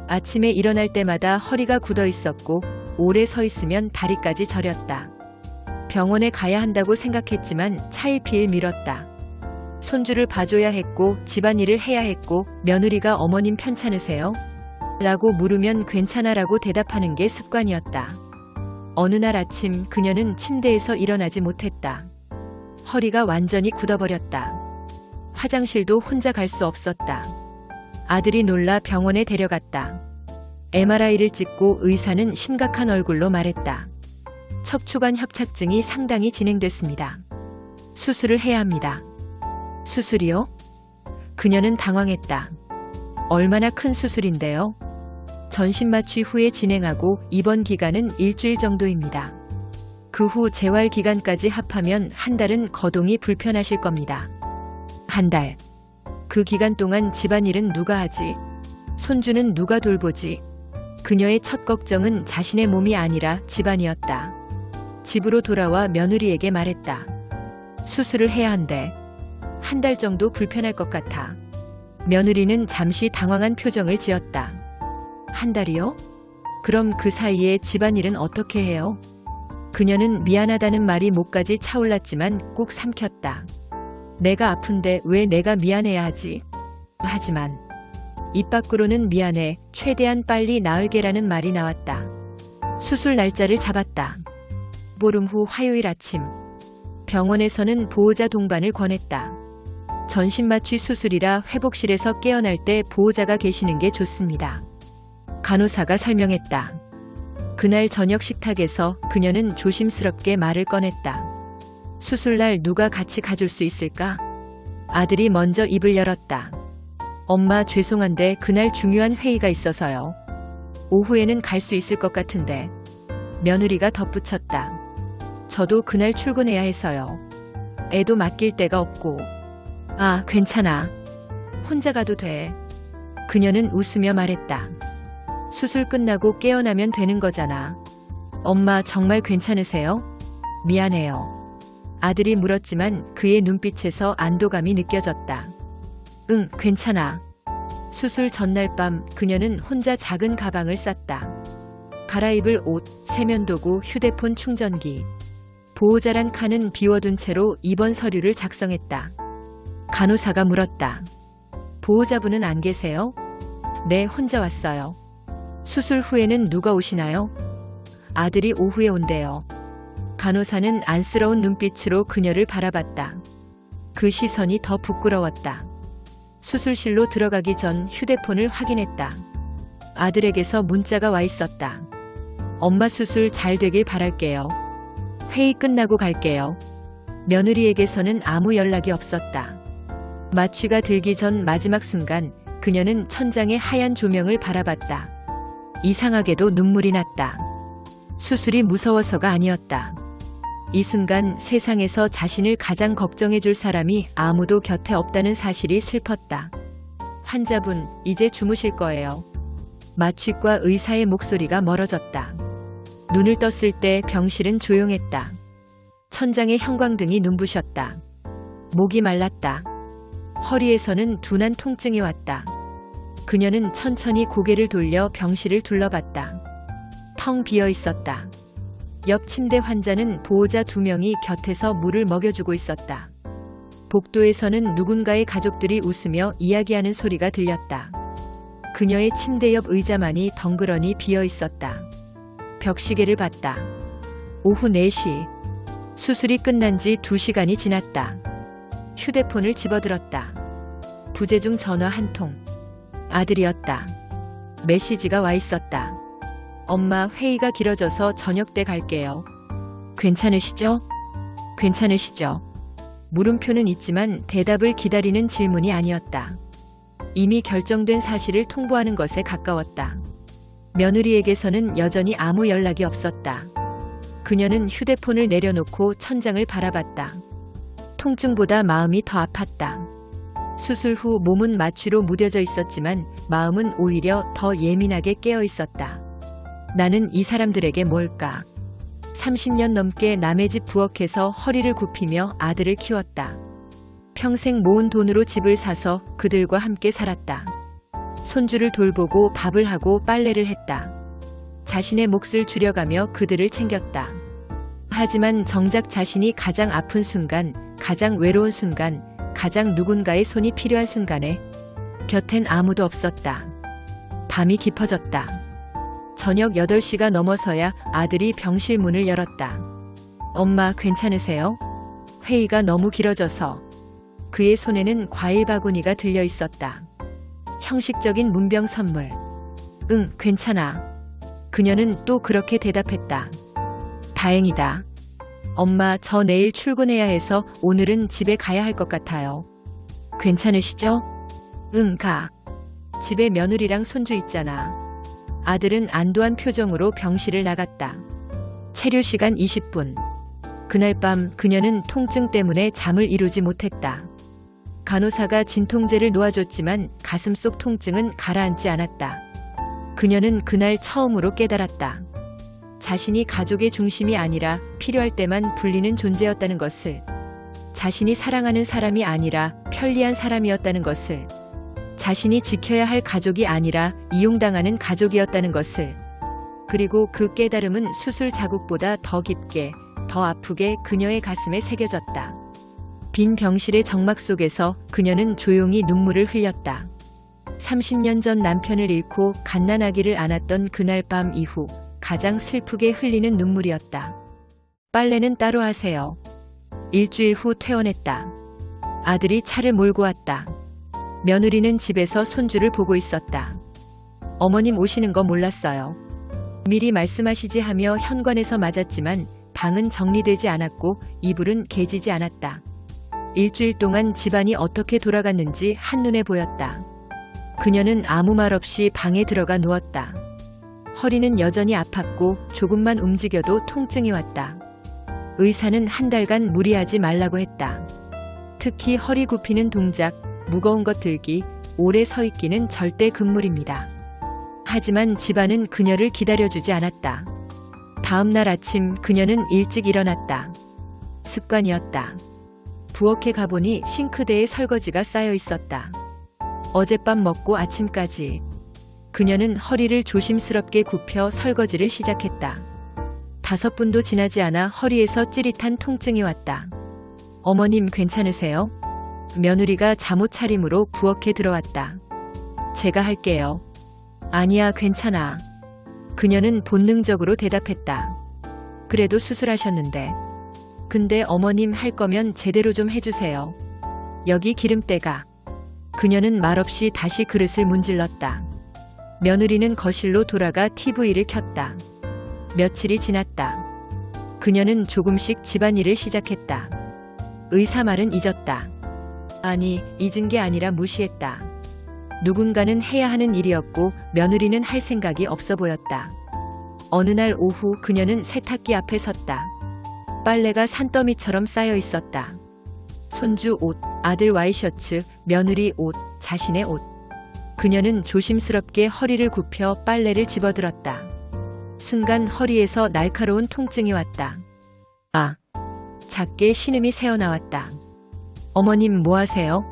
아침에 일어날 때마다 허리가 굳어 있었고 오래 서 있으면 다리까지 저렸다. 병원에 가야 한다고 생각했지만 차일피일 미뤘다. 손주를 봐줘야 했고 집안일을 해야 했고 며느리가 어머님 편찮으세요? 라고 물으면 괜찮아라고 대답하는 게 습관이었다. 어느 날 아침 그녀는 침대에서 일어나지 못했다. 허리가 완전히 굳어버렸다. 화장실도 혼자 갈 수 없었다. 아들이 놀라 병원에 데려갔다. MRI를 찍고 의사는 심각한 얼굴로 말했다. 척추관 협착증이 상당히 진행됐습니다. 수술을 해야 합니다. 수술이요? 그녀는 당황했다. 얼마나 큰 수술인데요? 전신마취 후에 진행하고 입원 기간은 일주일 정도입니다. 그 후 재활 기간까지 합하면 한 달은 거동이 불편하실 겁니다. 한 달. 그 기간 동안 집안일은 누가 하지? 손주는 누가 돌보지? 그녀의 첫 걱정은 자신의 몸이 아니라 집안이었다. 집으로 돌아와 며느리에게 말했다. 수술을 해야 한대. 한 달 정도 불편할 것 같아. 며느리는 잠시 당황한 표정을 지었다. 한 달이요? 그럼 그 사이에 집안일은 어떻게 해요? 그녀는 미안하다는 말이 목까지 차올랐지만 꼭 삼켰다. 내가 아픈데 왜 내가 미안해야 하지? 하지만 입 밖으로는 미안해, 최대한 빨리 나을게라는 말이 나왔다. 수술 날짜를 잡았다. 보름 후 화요일 아침. 병원에서는 보호자 동반을 권했다. 전신마취 수술이라 회복실에서 깨어날 때 보호자가 계시는 게 좋습니다. 간호사가 설명했다. 그날 저녁 식탁에서 그녀는 조심스럽게 말을 꺼냈다. 수술날 누가 같이 가줄 수 있을까? 아들이 먼저 입을 열었다. 엄마 죄송한데 그날 중요한 회의가 있어서요. 오후에는 갈 수 있을 것 같은데. 며느리가 덧붙였다. 저도 그날 출근해야 해서요. 애도 맡길 데가 없고. 아, 괜찮아. 혼자 가도 돼. 그녀는 웃으며 말했다. 수술 끝나고 깨어나면 되는 거잖아. 엄마 정말 괜찮으세요? 미안해요. 아들이 물었지만 그의 눈빛에서 안도감이 느껴졌다. 응, 괜찮아. 수술 전날 밤 그녀는 혼자 작은 가방을 쌌다. 갈아입을 옷, 세면도구, 휴대폰 충전기. 보호자란 칸은 비워둔 채로 입원 서류를 작성했다. 간호사가 물었다. 보호자분은 안 계세요? 네, 혼자 왔어요. 수술 후에는 누가 오시나요? 아들이 오후에 온대요. 간호사는 안쓰러운 눈빛으로 그녀를 바라봤다. 그 시선이 더 부끄러웠다. 수술실로 들어가기 전 휴대폰을 확인했다. 아들에게서 문자가 와 있었다. 엄마 수술 잘 되길 바랄게요. 회의 끝나고 갈게요. 며느리에게서는 아무 연락이 없었다. 마취가 들기 전 마지막 순간 그녀는 천장의 하얀 조명을 바라봤다. 이상하게도 눈물이 났다. 수술이 무서워서가 아니었다. 이 순간 세상에서 자신을 가장 걱정해줄 사람이 아무도 곁에 없다는 사실이 슬펐다. 환자분, 이제 주무실 거예요. 마취과 의사의 목소리가 멀어졌다. 눈을 떴을 때 병실은 조용했다. 천장에 형광등이 눈부셨다. 목이 말랐다. 허리에서는 둔한 통증이 왔다. 그녀는 천천히 고개를 돌려 병실을 둘러봤다. 텅 비어 있었다. 옆 침대 환자는 보호자 2명이 곁에서 물을 먹여주고 있었다. 복도에서는 누군가의 가족들이 웃으며 이야기하는 소리가 들렸다. 그녀의 침대 옆 의자만이 덩그러니 비어 있었다. 벽시계를 봤다. 오후 4시. 수술이 끝난 지 2시간이 지났다. 휴대폰을 집어들었다. 부재중 전화 한 통. 아들이었다. 메시지가 와 있었다. 엄마, 회의가 길어져서 저녁 때 갈게요. 괜찮으시죠? 괜찮으시죠? 물음표는 있지만 대답을 기다리는 질문이 아니었다. 이미 결정된 사실을 통보하는 것에 가까웠다. 며느리에게서는 여전히 아무 연락이 없었다. 그녀는 휴대폰을 내려놓고 천장을 바라봤다. 통증보다 마음이 더 아팠다. 수술 후 몸은 마취로 무뎌져 있었지만 마음은 오히려 더 예민하게 깨어 있었다. 나는 이 사람들에게 뭘까? 30년 넘게 남의 집 부엌에서 허리를 굽히며 아들을 키웠다. 평생 모은 돈으로 집을 사서 그들과 함께 살았다. 손주를 돌보고 밥을 하고 빨래를 했다. 자신의 몫을 줄여가며 그들을 챙겼다. 하지만 정작 자신이 가장 아픈 순간, 가장 외로운 순간, 가장 누군가의 손이 필요한 순간에 곁엔 아무도 없었다. 밤이 깊어졌다. 저녁 8시가 넘어서야 아들이 병실 문을 열었다. 엄마, 괜찮으세요? 회의가 너무 길어져서. 그의 손에는 과일 바구니가 들려 있었다. 형식적인 문병 선물. 응, 괜찮아. 그녀는 또 그렇게 대답했다. 다행이다. 엄마, 저 내일 출근해야 해서 오늘은 집에 가야 할 것 같아요. 괜찮으시죠? 응, 가. 집에 며느리랑 손주 있잖아. 아들은 안도한 표정으로 병실을 나갔다. 체류 시간 20분. 그날 밤 그녀는 통증 때문에 잠을 이루지 못했다. 간호사가 진통제를 놓아줬지만 가슴속 통증은 가라앉지 않았다. 그녀는 그날 처음으로 깨달았다. 자신이 가족의 중심이 아니라 필요할 때만 불리는 존재였다는 것을. 자신이 사랑하는 사람이 아니라 편리한 사람이었다는 것을. 자신이 지켜야 할 가족이 아니라 이용당하는 가족이었다는 것을. 그리고 그 깨달음은 수술 자국보다 더 깊게, 더 아프게 그녀의 가슴에 새겨졌다. 빈 병실의 정막 속에서 그녀는 조용히 눈물을 흘렸다. 30년 전 남편을 잃고 갓난아기를 안았던 그날 밤 이후 가장 슬프게 흘리는 눈물이었다. 빨래는 따로 하세요. 일주일 후 퇴원했다. 아들이 차를 몰고 왔다. 며느리는 집에서 손주를 보고 있었다. 어머님 오시는 거 몰랐어요. 미리 말씀하시지 하며 현관에서 맞았지만 방은 정리되지 않았고 이불은 개지지 않았다. 일주일 동안 집안이 어떻게 돌아갔는지 한눈에 보였다. 그녀는 아무 말 없이 방에 들어가 누웠다. 허리는 여전히 아팠고 조금만 움직여도 통증이 왔다. 의사는 한 달간 무리하지 말라고 했다. 특히 허리 굽히는 동작, 무거운 것 들기, 오래 서 있기는 절대 금물입니다. 하지만 집안은 그녀를 기다려주지 않았다. 다음 날 아침 그녀는 일찍 일어났다. 습관이었다. 부엌에 가보니 싱크대에 설거지가 쌓여 있었다. 어젯밤 먹고 아침까지. 그녀는 허리를 조심스럽게 굽혀 설거지를 시작했다. 5분도 지나지 않아 허리에서 찌릿한 통증이 왔다. 어머님 괜찮으세요? 며느리가 잠옷 차림으로 부엌에 들어왔다. 제가 할게요. 아니야, 괜찮아. 그녀는 본능적으로 대답했다. 그래도 수술하셨는데. 근데 어머님 할 거면 제대로 좀 해주세요. 여기 기름때가. 그녀는 말없이 다시 그릇을 문질렀다. 며느리는 거실로 돌아가 TV를 켰다. 며칠이 지났다. 그녀는 조금씩 집안일을 시작했다. 의사 말은 잊었다. 아니, 잊은 게 아니라 무시했다. 누군가는 해야 하는 일이었고 며느리는 할 생각이 없어 보였다. 어느 날 오후 그녀는 세탁기 앞에 섰다. 빨래가 산더미처럼 쌓여 있었다. 손주 옷, 아들 와이셔츠, 며느리 옷, 자신의 옷. 그녀는 조심스럽게 허리를 굽혀 빨래를 집어들었다. 순간 허리에서 날카로운 통증이 왔다. 아! 작게 신음이 새어나왔다. 어머님 뭐 하세요?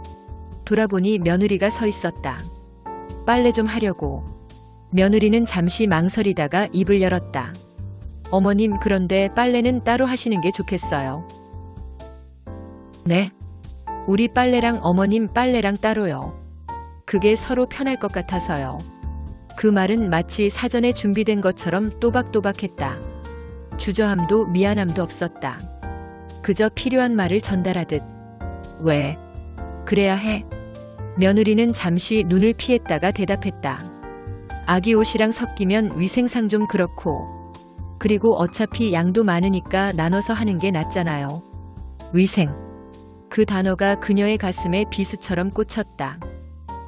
돌아보니 며느리가 서 있었다. 빨래 좀 하려고. 며느리는 잠시 망설이다가 입을 열었다. 어머님, 그런데 빨래는 따로 하시는 게 좋겠어요. 네? 우리 빨래랑 어머님 빨래랑 따로요. 그게 서로 편할 것 같아서요. 그 말은 마치 사전에 준비된 것처럼 또박또박했다. 주저함도 미안함도 없었다. 그저 필요한 말을 전달하듯. 왜? 그래야 해? 며느리는 잠시 눈을 피했다가 대답했다. 아기 옷이랑 섞이면 위생상 좀 그렇고. 그리고 어차피 양도 많으니까 나눠서 하는 게 낫잖아요. 위생. 그 단어가 그녀의 가슴에 비수처럼 꽂혔다.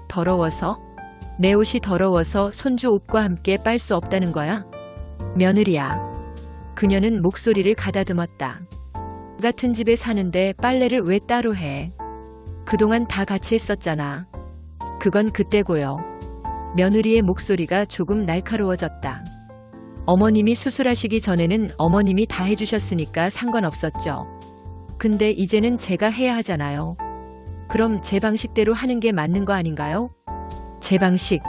더러워서? 내 옷이 더러워서 손주 옷과 함께 빨 수 없다는 거야? 며느리야. 그녀는 목소리를 가다듬었다. 같은 집에 사는데 빨래를 왜 따로 해? 그동안 다 같이 했었잖아. 그건 그때고요. 며느리의 목소리가 조금 날카로워졌다. 어머님이 수술하시기 전에는 어머님이 다 해주셨으니까 상관없었죠. 근데 이제는 제가 해야 하잖아요. 그럼 제 방식대로 하는 게 맞는 거 아닌가요? 제 방식.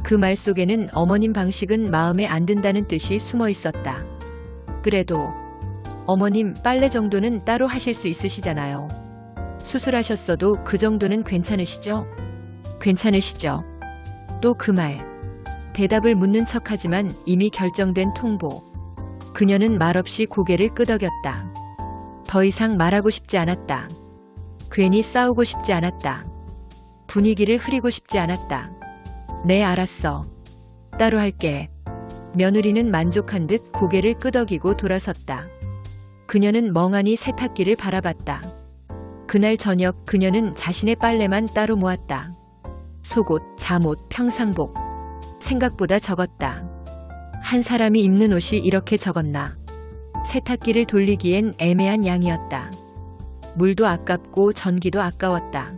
그 말 속에는 어머님 방식은 마음에 안 든다는 뜻이 숨어 있었다. 그래도 어머님 빨래 정도는 따로 하실 수 있으시잖아요. 수술하셨어도 그 정도는 괜찮으시죠? 괜찮으시죠? 또 그 말. 대답을 묻는 척하지만 이미 결정된 통보. 그녀는 말없이 고개를 끄덕였다. 더 이상 말하고 싶지 않았다. 괜히 싸우고 싶지 않았다. 분위기를 흐리고 싶지 않았다. 네, 알았어. 따로 할게. 며느리는 만족한 듯 고개를 끄덕이고 돌아섰다. 그녀는 멍하니 세탁기를 바라봤다. 그날 저녁 그녀는 자신의 빨래만 따로 모았다. 속옷, 잠옷, 평상복. 생각보다 적었다. 한 사람이 입는 옷이 이렇게 적었나. 세탁기를 돌리기엔 애매한 양이었다. 물도 아깝고 전기도 아까웠다.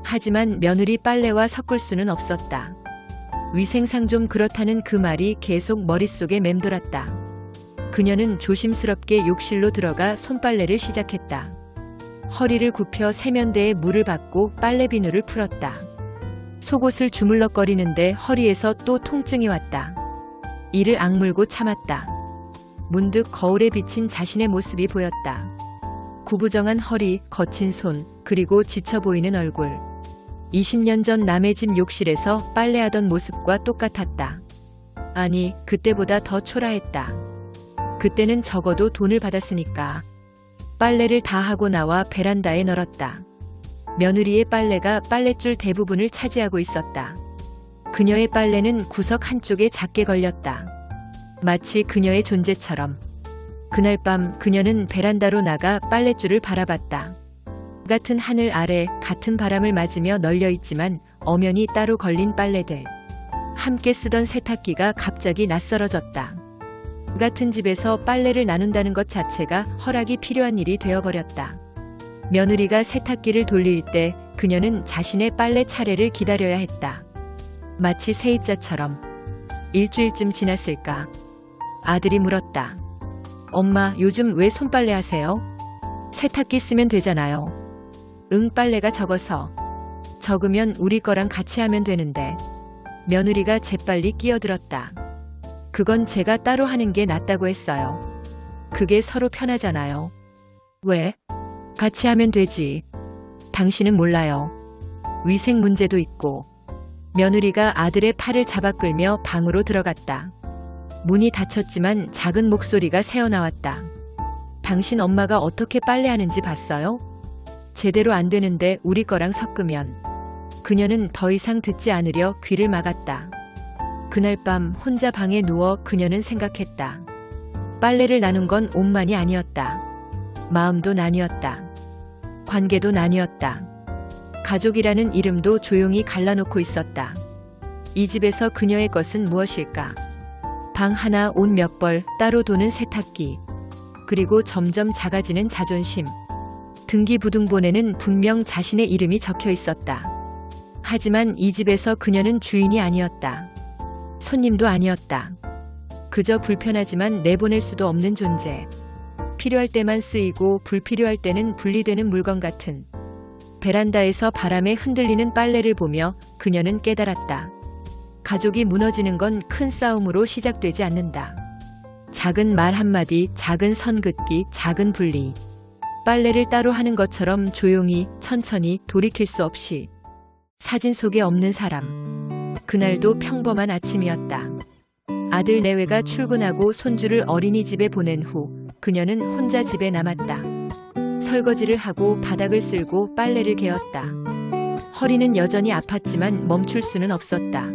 하지만 며느리 빨래와 섞을 수는 없었다. 위생상 좀 그렇다는 그 말이 계속 머릿속에 맴돌았다. 그녀는 조심스럽게 욕실로 들어가 손빨래를 시작했다. 허리를 굽혀 세면대에 물을 받고 빨래 비누를 풀었다. 속옷을 주물럭거리는데 허리에서 또 통증이 왔다. 이를 악물고 참았다. 문득 거울에 비친 자신의 모습이 보였다. 구부정한 허리, 거친 손, 그리고 지쳐 보이는 얼굴. 20년 전 남의 집 욕실에서 빨래하던 모습과 똑같았다. 아니, 그때보다 더 초라했다. 그때는 적어도 돈을 받았으니까. 빨래를 다 하고 나와 베란다에 널었다. 며느리의 빨래가 빨랫줄 대부분을 차지하고 있었다. 그녀의 빨래는 구석 한쪽에 작게 걸렸다. 마치 그녀의 존재처럼. 그날 밤 그녀는 베란다로 나가 빨랫줄을 바라봤다. 같은 하늘 아래 같은 바람을 맞으며 널려있지만 엄연히 따로 걸린 빨래들. 함께 쓰던 세탁기가 갑자기 낯설어졌다. 같은 집에서 빨래를 나눈다는 것 자체가 허락이 필요한 일이 되어버렸다. 며느리가 세탁기를 돌릴 때 그녀는 자신의 빨래 차례를 기다려야 했다. 마치 세입자처럼. 일주일쯤 지났을까? 아들이 물었다. 엄마, 요즘 왜 손빨래 하세요? 세탁기 쓰면 되잖아요. 응, 빨래가 적어서. 적으면 우리 거랑 같이 하면 되는데. 며느리가 재빨리 끼어들었다. 그건 제가 따로 하는 게 낫다고 했어요. 그게 서로 편하잖아요. 왜? 같이 하면 되지. 당신은 몰라요. 위생 문제도 있고. 며느리가 아들의 팔을 잡아 끌며 방으로 들어갔다. 문이 닫혔지만 작은 목소리가 새어나왔다. 당신 엄마가 어떻게 빨래하는지 봤어요? 제대로 안 되는데 우리 거랑 섞으면. 그녀는 더 이상 듣지 않으려 귀를 막았다. 그날 밤 혼자 방에 누워 그녀는 생각했다. 빨래를 나눈 건 옷만이 아니었다. 마음도 나뉘었다. 관계도 나뉘었다. 가족이라는 이름도 조용히 갈라놓고 있었다. 이 집에서 그녀의 것은 무엇일까? 방 하나, 옷 몇 벌, 따로 도는 세탁기. 그리고 점점 작아지는 자존심. 등기부등본에는 분명 자신의 이름이 적혀 있었다. 하지만 이 집에서 그녀는 주인이 아니었다. 손님도 아니었다. 그저 불편하지만 내보낼 수도 없는 존재. 필요할 때만 쓰이고 불필요할 때는 분리되는 물건 같은. 베란다에서 바람에 흔들리는 빨래를 보며 그녀는 깨달았다. 가족이 무너지는 건 큰 싸움으로 시작되지 않는다. 작은 말 한마디, 작은 선 긋기, 작은 분리. 빨래를 따로 하는 것처럼 조용히, 천천히, 돌이킬 수 없이. 사진 속에 없는 사람. 그날도 평범한 아침이었다. 아들 내외가 출근하고 손주를 어린이집에 보낸 후 그녀는 혼자 집에 남았다. 설거지를 하고 바닥을 쓸고 빨래를 개었다. 허리는 여전히 아팠지만 멈출 수는 없었다.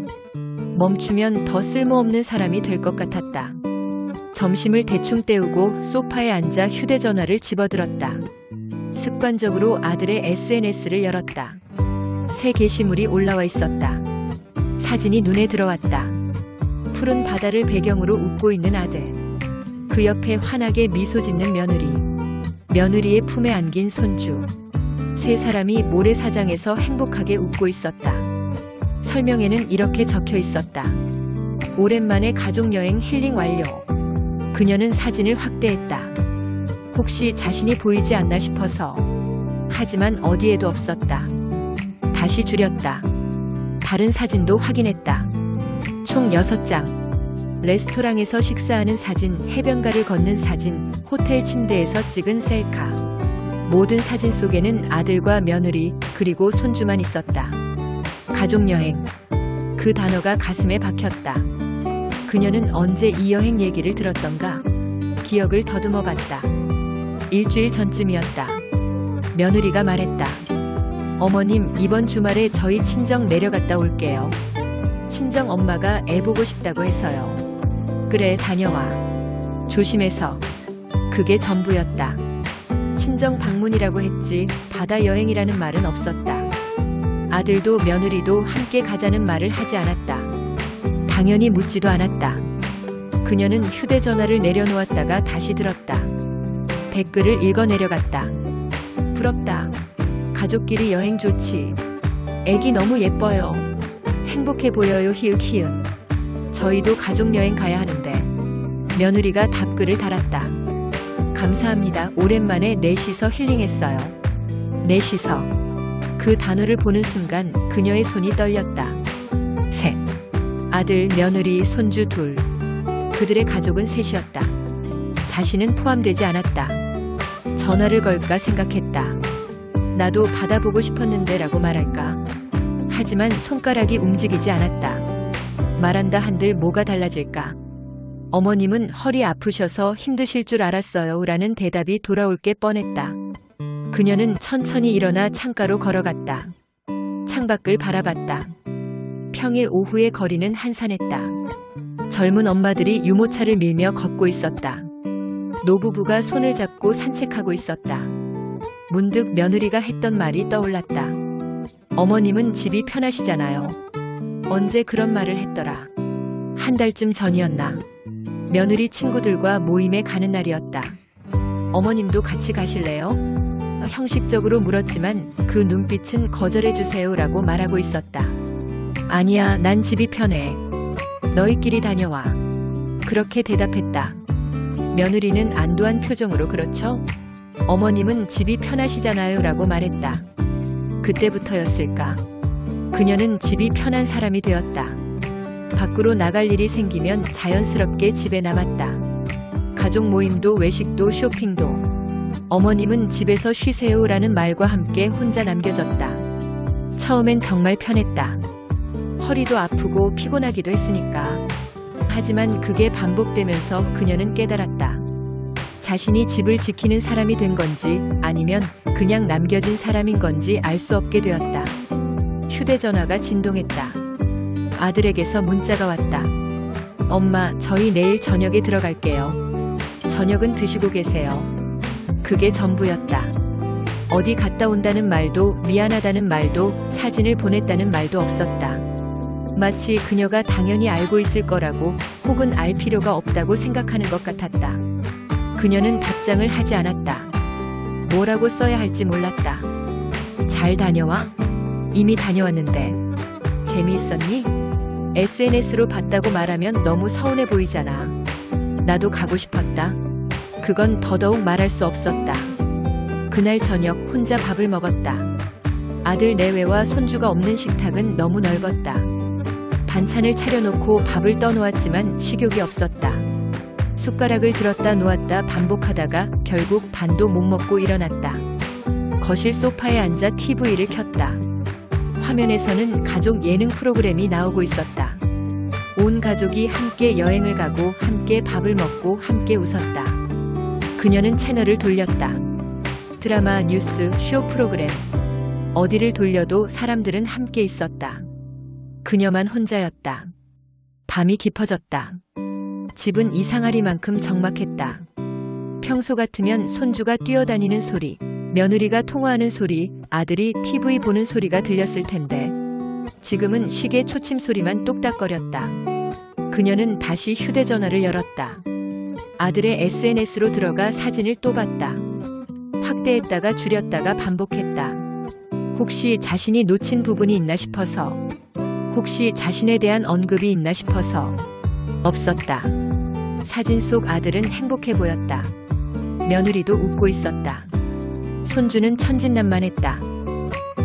멈추면 더 쓸모없는 사람이 될 것 같았다. 점심을 대충 때우고 소파에 앉아 휴대전화를 집어들었다. 습관적으로 아들의 SNS를 열었다. 새 게시물이 올라와 있었다. 사진이 눈에 들어왔다. 푸른 바다를 배경으로 웃고 있는 아들. 그 옆에 환하게 미소 짓는 며느리. 며느리의 품에 안긴 손주. 세 사람이 모래사장에서 행복하게 웃고 있었다. 설명에는 이렇게 적혀 있었다. 오랜만에 가족여행 힐링 완료. 그녀는 사진을 확대했다. 혹시 자신이 보이지 않나 싶어서. 하지만 어디에도 없었다. 다시 줄였다. 다른 사진도 확인했다. 총 6장. 레스토랑에서 식사하는 사진, 해변가를 걷는 사진, 호텔 침대에서 찍은 셀카. 모든 사진 속에는 아들과 며느리 그리고 손주만 있었다. 가족여행. 그 단어가 가슴에 박혔다. 그녀는 언제 이 여행 얘기를 들었던가? 기억을 더듬어 봤다. 일주일 전쯤이었다. 며느리가 말했다. 어머님, 이번 주말에 저희 친정 내려갔다 올게요. 친정 엄마가 애 보고 싶다고 해서요. 그래, 다녀와. 조심해서. 그게 전부였다. 친정 방문이라고 했지 바다 여행이라는 말은 없었다. 아들도 며느리도 함께 가자는 말을 하지 않았다. 당연히 묻지도 않았다. 그녀는 휴대전화를 내려놓았다가 다시 들었다. 댓글을 읽어 내려갔다. 부럽다. 가족끼리 여행 좋지. 애기 너무 예뻐요. 행복해 보여요. 히읗. 저희도 가족여행 가야 하는데. 며느리가 답글을 달았다. 감사합니다. 오랜만에 넷이서 힐링했어요. 넷이서. 그 단어를 보는 순간 그녀의 손이 떨렸다. 셋. 아들, 며느리, 손주 둘. 그들의 가족은 셋이었다. 자신은 포함되지 않았다. 전화를 걸까 생각했다. 나도 받아보고 싶었는데 라고 말할까. 하지만 손가락이 움직이지 않았다. 말한다 한들 뭐가 달라질까. 어머님은 허리 아프셔서 힘드실 줄 알았어요 라는 대답이 돌아올 게 뻔했다. 그녀는 천천히 일어나 창가로 걸어갔다. 창밖을 바라봤다. 평일 오후의 거리는 한산했다. 젊은 엄마들이 유모차를 밀며 걷고 있었다. 노부부가 손을 잡고 산책하고 있었다. 문득 며느리가 했던 말이 떠올랐다. 어머님은 집이 편하시잖아요. 언제 그런 말을 했더라. 한 달쯤 전이었나. 며느리 친구들과 모임에 가는 날이었다. 어머님도 같이 가실래요? 형식적으로 물었지만 그 눈빛은 거절해주세요라고 말하고 있었다. 아니야, 난 집이 편해. 너희끼리 다녀와. 그렇게 대답했다. 며느리는 안도한 표정으로 그렇죠? 어머님은 집이 편하시잖아요 라고 말했다. 그때부터였을까? 그녀는 집이 편한 사람이 되었다. 밖으로 나갈 일이 생기면 자연스럽게 집에 남았다. 가족 모임도 외식도 쇼핑도. 어머님은 집에서 쉬세요라는 말과 함께 혼자 남겨졌다. 처음엔 정말 편했다. 허리도 아프고 피곤하기도 했으니까. 하지만 그게 반복되면서 그녀는 깨달았다. 자신이 집을 지키는 사람이 된 건지 아니면 그냥 남겨진 사람인 건지 알 수 없게 되었다. 휴대전화가 진동했다. 아들에게서 문자가 왔다. 엄마, 저희 내일 저녁에 들어갈게요. 저녁은 드시고 계세요. 그게 전부였다. 어디 갔다 온다는 말도 미안하다는 말도 사진을 보냈다는 말도 없었다. 마치 그녀가 당연히 알고 있을 거라고 혹은 알 필요가 없다고 생각하는 것 같았다. 그녀는 답장을 하지 않았다. 뭐라고 써야 할지 몰랐다. 잘 다녀와? 이미 다녀왔는데. 재미있었니? SNS로 봤다고 말하면 너무 서운해 보이잖아. 나도 가고 싶었다. 그건 더더욱 말할 수 없었다. 그날 저녁 혼자 밥을 먹었다. 아들 내외와 손주가 없는 식탁은 너무 넓었다. 반찬을 차려놓고 밥을 떠놓았지만 식욕이 없었다. 숟가락을 들었다 놓았다 반복하다가 결국 반도 못 먹고 일어났다. 거실 소파에 앉아 TV를 켰다. 화면에서는 가족 예능 프로그램이 나오고 있었다. 온 가족이 함께 여행을 가고 함께 밥을 먹고 함께 웃었다. 그녀는 채널을 돌렸다. 드라마, 뉴스, 쇼 프로그램. 어디를 돌려도 사람들은 함께 있었다. 그녀만 혼자였다. 밤이 깊어졌다. 집은 이상하리만큼 적막했다. 평소 같으면 손주가 뛰어다니는 소리, 며느리가 통화하는 소리, 아들이 TV 보는 소리가 들렸을 텐데 지금은 시계 초침 소리만 똑딱거렸다. 그녀는 다시 휴대전화를 열었다. 아들의 SNS로 들어가 사진을 또 봤다. 확대했다가 줄였다가 반복했다. 혹시 자신이 놓친 부분이 있나 싶어서, 혹시 자신에 대한 언급이 있나 싶어서. 없었다. 사진 속 아들은 행복해 보였다. 며느리도 웃고 있었다. 손주는 천진난만했다.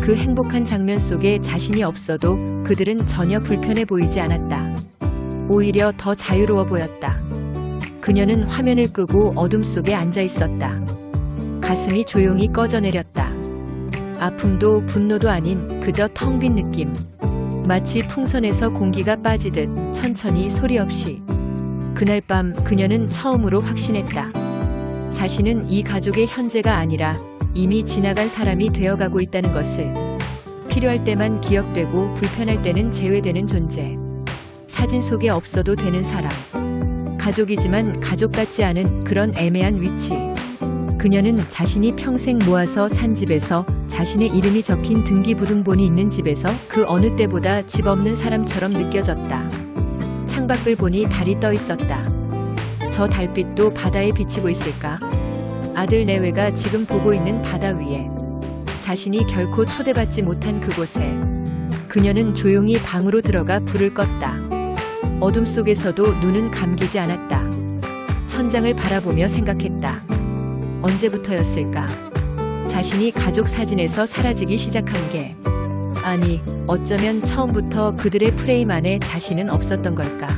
그 행복한 장면 속에 자신이 없어도 그들은 전혀 불편해 보이지 않았다. 오히려 더 자유로워 보였다. 그녀는 화면을 끄고 어둠 속에 앉아 있었다. 가슴이 조용히 꺼져내렸다. 아픔도 분노도 아닌 그저 텅 빈 느낌. 마치 풍선에서 공기가 빠지듯 천천히 소리 없이. 그날 밤 그녀는 처음으로 확신했다. 자신은 이 가족의 현재가 아니라 이미 지나간 사람이 되어가고 있다는 것을. 필요할 때만 기억되고 불편할 때는 제외되는 존재. 사진 속에 없어도 되는 사람. 가족이지만 가족 같지 않은 그런 애매한 위치. 그녀는 자신이 평생 모아서 산 집에서, 자신의 이름이 적힌 등기부등본이 있는 집에서 그 어느 때보다 집 없는 사람처럼 느껴졌다. 창밖을 보니 달이 떠 있었다. 저 달빛도 바다에 비치고 있을까? 아들 내외가 지금 보고 있는 바다 위에. 자신이 결코 초대받지 못한 그곳에. 그녀는 조용히 방으로 들어가 불을 껐다. 어둠 속에서도 눈은 감기지 않았다. 천장을 바라보며 생각했다. 언제부터였을까? 자신이 가족 사진에서 사라지기 시작한 게. 아니, 어쩌면 처음부터 그들의 프레임 안에 자신은 없었던 걸까?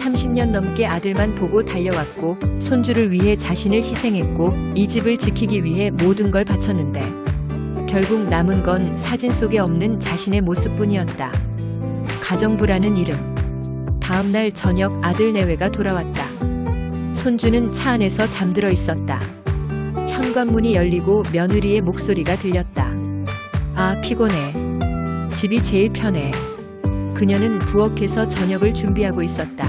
30년 넘게 아들만 보고 달려왔고, 손주를 위해 자신을 희생했고, 이 집을 지키기 위해 모든 걸 바쳤는데 결국 남은 건 사진 속에 없는 자신의 모습뿐이었다. 가정부라는 이름. 다음 날 저녁 아들 내외가 돌아왔다. 손주는 차 안에서 잠들어 있었다. 현관문이 열리고 며느리의 목소리가 들렸다. 아, 피곤해. 집이 제일 편해. 그녀는 부엌에서 저녁을 준비하고 있었다.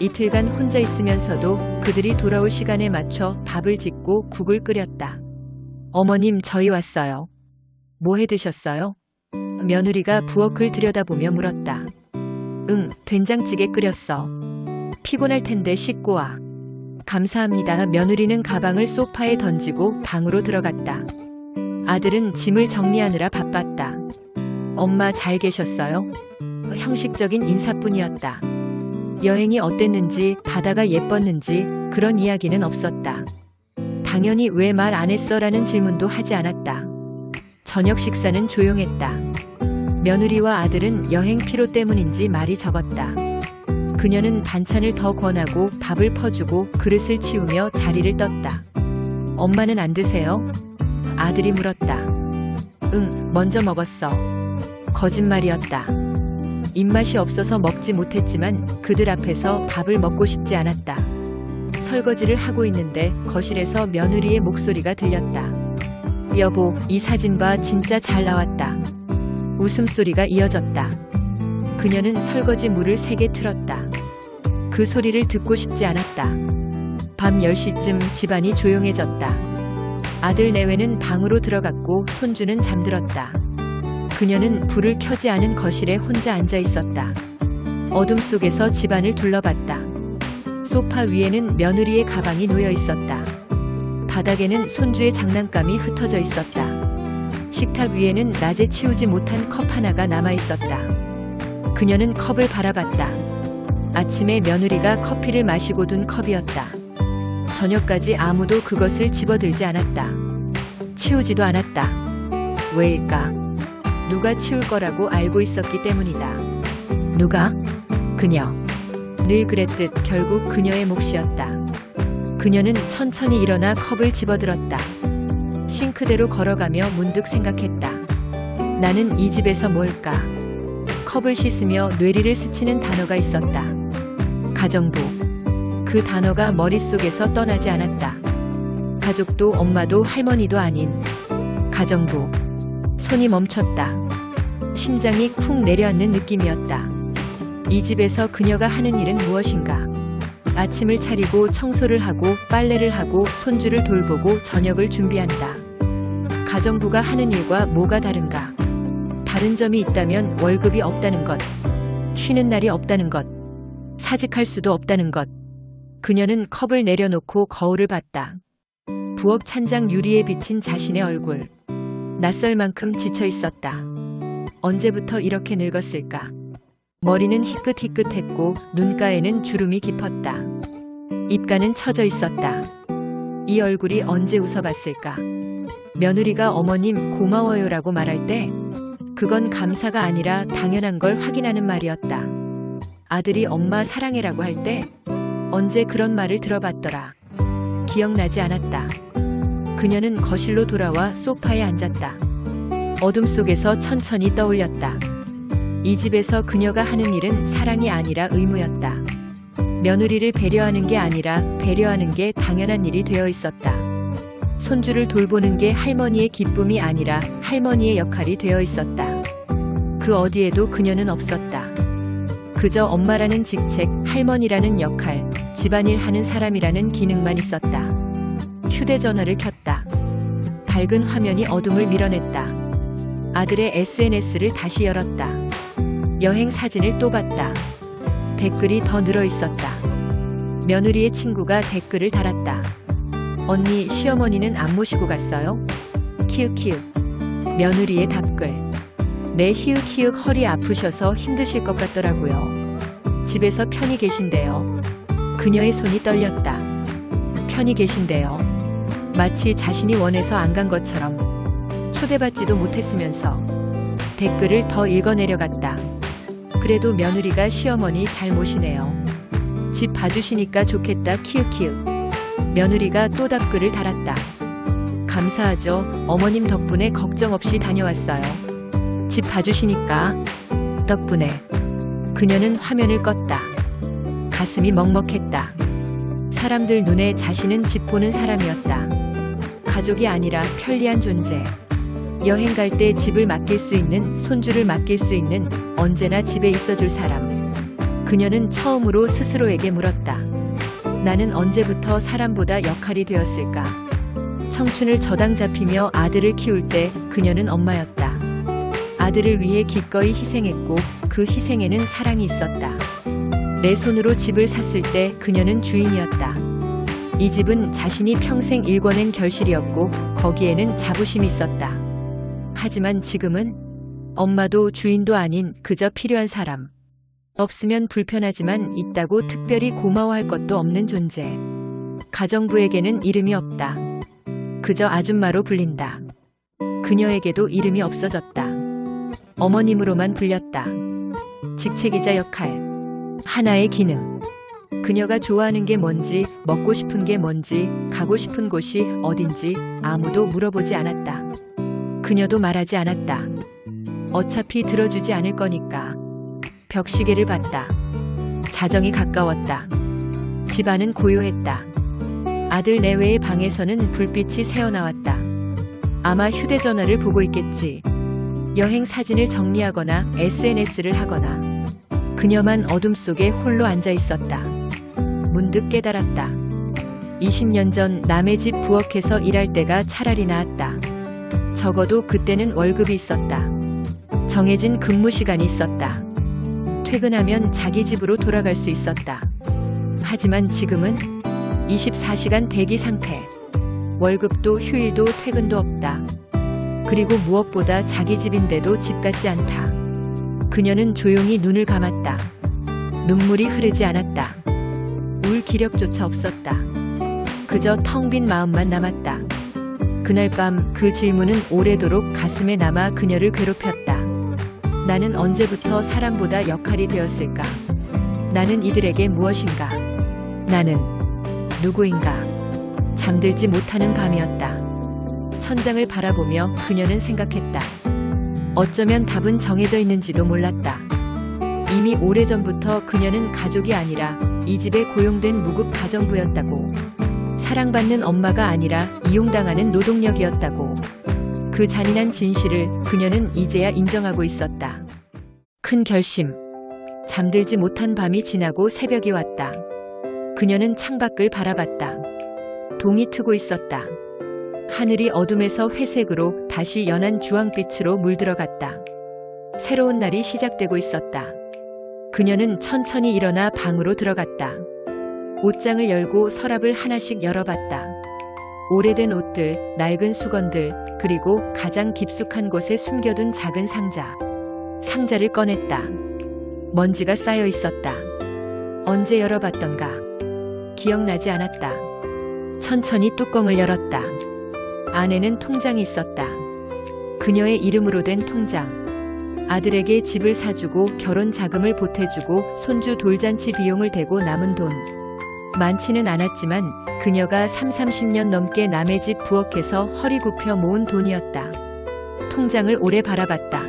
이틀간 혼자 있으면서도 그들이 돌아올 시간에 맞춰 밥을 짓고 국을 끓였다. 어머님, 저희 왔어요. 뭐 해 드셨어요? 며느리가 부엌을 들여다보며 물었다. 응, 된장찌개 끓였어. 피곤할 텐데 씻고 와. 감사합니다. 며느리는 가방을 소파에 던지고 방으로 들어갔다. 아들은 짐을 정리하느라 바빴다. 엄마 잘 계셨어요? 형식적인 인사뿐이었다. 여행이 어땠는지, 바다가 예뻤는지 그런 이야기는 없었다. 당연히 왜 말 안 했어? 라는 질문도 하지 않았다. 저녁 식사는 조용했다. 며느리와 아들은 여행 피로 때문인지 말이 적었다. 그녀는 반찬을 더 권하고 밥을 퍼주고 그릇을 치우며 자리를 떴다. 엄마는 안 드세요? 아들이 물었다. 응, 먼저 먹었어. 거짓말이었다. 입맛이 없어서 먹지 못했지만 그들 앞에서 밥을 먹고 싶지 않았다. 설거지를 하고 있는데 거실에서 며느리의 목소리가 들렸다. 여보, 이 사진 봐. 진짜 잘 나왔다. 웃음소리가 이어졌다. 그녀는 설거지 물을 세게 틀었다. 그 소리를 듣고 싶지 않았다. 밤 10시쯤 집안이 조용해졌다. 아들 내외는 방으로 들어갔고 손주는 잠들었다. 그녀는 불을 켜지 않은 거실에 혼자 앉아 있었다. 어둠 속에서 집안을 둘러봤다. 소파 위에는 며느리의 가방이 놓여 있었다. 바닥에는 손주의 장난감이 흩어져 있었다. 식탁 위에는 낮에 치우지 못한 컵 하나가 남아 있었다. 그녀는 컵을 바라봤다. 아침에 며느리가 커피를 마시고 둔 컵이었다. 저녁까지 아무도 그것을 집어들지 않았다. 치우지도 않았다. 왜일까? 누가 치울 거라고 알고 있었기 때문이다. 누가? 그녀. 늘 그랬듯 결국 그녀의 몫이었다. 그녀는 천천히 일어나 컵을 집어들었다. 싱크대로 걸어가며 문득 생각했다. 나는 이 집에서 뭘까? 컵을 씻으며 뇌리를 스치는 단어가 있었다. 가정부. 그 단어가 머릿속에서 떠나지 않았다. 가족도 엄마도 할머니도 아닌 가정부. 손이 멈췄다. 심장이 쿵 내려앉는 느낌이었다. 이 집에서 그녀가 하는 일은 무엇인가? 아침을 차리고 청소를 하고 빨래를 하고 손주를 돌보고 저녁을 준비한다. 가정부가 하는 일과 뭐가 다른가? 다른 점이 있다면 월급이 없다는 것, 쉬는 날이 없다는 것, 사직할 수도 없다는 것. 그녀는 컵을 내려놓고 거울을 봤다. 부엌 찬장 유리에 비친 자신의 얼굴. 낯설 만큼 지쳐 있었다. 언제부터 이렇게 늙었을까? 머리는 희끗희끗했고 눈가에는 주름이 깊었다. 입가는 처져 있었다. 이 얼굴이 언제 웃어봤을까? 며느리가 어머님 고마워요라고 말할 때 그건 감사가 아니라 당연한 걸 확인하는 말이었다. 아들이 엄마 사랑해라고 할 때 언제 그런 말을 들어봤더라. 기억나지 않았다. 그녀는 거실로 돌아와 소파에 앉았다. 어둠 속에서 천천히 떠올렸다. 이 집에서 그녀가 하는 일은 사랑이 아니라 의무였다. 며느리를 배려하는 게 아니라 배려하는 게 당연한 일이 되어 있었다. 손주를 돌보는 게 할머니의 기쁨이 아니라 할머니의 역할이 되어 있었다. 그 어디에도 그녀는 없었다. 그저 엄마라는 직책, 할머니라는 역할, 집안일 하는 사람이라는 기능만 있었다. 휴대전화를 켰다. 밝은 화면이 어둠을 밀어냈다. 아들의 SNS를 다시 열었다. 여행 사진을 또 봤다. 댓글이 더 늘어 있었다. 며느리의 친구가 댓글을 달았다. 언니, 시어머니는 안 모시고 갔어요? 키읔키읔. 며느리의 답글. 네, 히읗히읗. 허리 아프셔서 힘드실 것 같더라고요. 집에서 편히 계신대요. 그녀의 손이 떨렸다. 편히 계신대요. 마치 자신이 원해서 안 간 것처럼. 초대받지도 못했으면서. 댓글을 더 읽어내려갔다. 그래도 며느리가 시어머니 잘 모시네요. 집 봐주시니까 좋겠다. 키읔키읔. 며느리가 또 답글을 달았다. 감사하죠. 어머님 덕분에 걱정 없이 다녀왔어요. 집 봐주시니까. 덕분에. 그녀는 화면을 껐다. 가슴이 먹먹했다. 사람들 눈에 자신은 집 보는 사람이었다. 가족이 아니라 편리한 존재. 여행 갈 때 집을 맡길 수 있는, 손주를 맡길 수 있는, 언제나 집에 있어줄 사람. 그녀는 처음으로 스스로에게 물었다. 나는 언제부터 사람보다 역할이 되었을까? 청춘을 저당 잡히며 아들을 키울 때 그녀는 엄마였다. 아들을 위해 기꺼이 희생했고 그 희생에는 사랑이 있었다. 내 손으로 집을 샀을 때 그녀는 주인이었다. 이 집은 자신이 평생 일궈낸 결실이었고 거기에는 자부심이 있었다. 하지만 지금은 엄마도 주인도 아닌 그저 필요한 사람. 없으면 불편하지만 있다고 특별히 고마워할 것도 없는 존재. 가정부에게는 이름이 없다. 그저 아줌마로 불린다. 그녀에게도 이름이 없어졌다. 어머님으로만 불렸다. 직책이자 역할. 하나의 기능. 그녀가 좋아하는 게 뭔지, 먹고 싶은 게 뭔지, 가고 싶은 곳이 어딘지 아무도 물어보지 않았다. 그녀도 말하지 않았다. 어차피 들어주지 않을 거니까. 벽시계를 봤다. 자정이 가까웠다. 집안은 고요했다. 아들 내외의 방에서는 불빛이 새어나왔다. 아마 휴대전화를 보고 있겠지. 여행 사진을 정리하거나 SNS를 하거나. 그녀만 어둠 속에 홀로 앉아 있었다. 문득 깨달았다. 20년 전 남의 집 부엌에서 일할 때가 차라리 나았다. 적어도 그때는 월급이 있었다. 정해진 근무 시간이 있었다. 퇴근하면 자기 집으로 돌아갈 수 있었다. 하지만 지금은 24시간 대기 상태. 월급도 휴일도 퇴근도 없다. 그리고 무엇보다 자기 집인데도 집 같지 않다. 그녀는 조용히 눈을 감았다. 눈물이 흐르지 않았다. 울 기력조차 없었다. 그저 텅 빈 마음만 남았다. 그날 밤 그 질문은 오래도록 가슴에 남아 그녀를 괴롭혔다. 나는 언제부터 사람보다 역할이 되었을까? 나는 이들에게 무엇인가? 나는 누구인가? 잠들지 못하는 밤이었다. 천장을 바라보며 그녀는 생각했다. 어쩌면 답은 정해져 있는지도 몰랐다. 이미 오래전부터 그녀는 가족이 아니라 이 집에 고용된 무급 가정부였다고. 사랑받는 엄마가 아니라 이용당하는 노동력이었다고. 그 잔인한 진실을 그녀는 이제야 인정하고 있었다. 큰 결심. 잠들지 못한 밤이 지나고 새벽이 왔다. 그녀는 창밖을 바라봤다. 동이 트고 있었다. 하늘이 어둠에서 회색으로 다시 연한 주황빛으로 물들어갔다. 새로운 날이 시작되고 있었다. 그녀는 천천히 일어나 방으로 들어갔다. 옷장을 열고 서랍을 하나씩 열어봤다. 오래된 옷들, 낡은 수건들, 그리고 가장 깊숙한 곳에 숨겨둔 작은 상자. 상자를 꺼냈다. 먼지가 쌓여 있었다. 언제 열어봤던가. 기억나지 않았다. 천천히 뚜껑을 열었다. 안에는 통장이 있었다. 그녀의 이름으로 된 통장. 아들에게 집을 사주고 결혼 자금을 보태주고 손주 돌잔치 비용을 대고 남은 돈. 많지는 않았지만 그녀가 30년 넘게 남의 집 부엌에서 허리 굽혀 모은 돈이었다. 통장을 오래 바라봤다.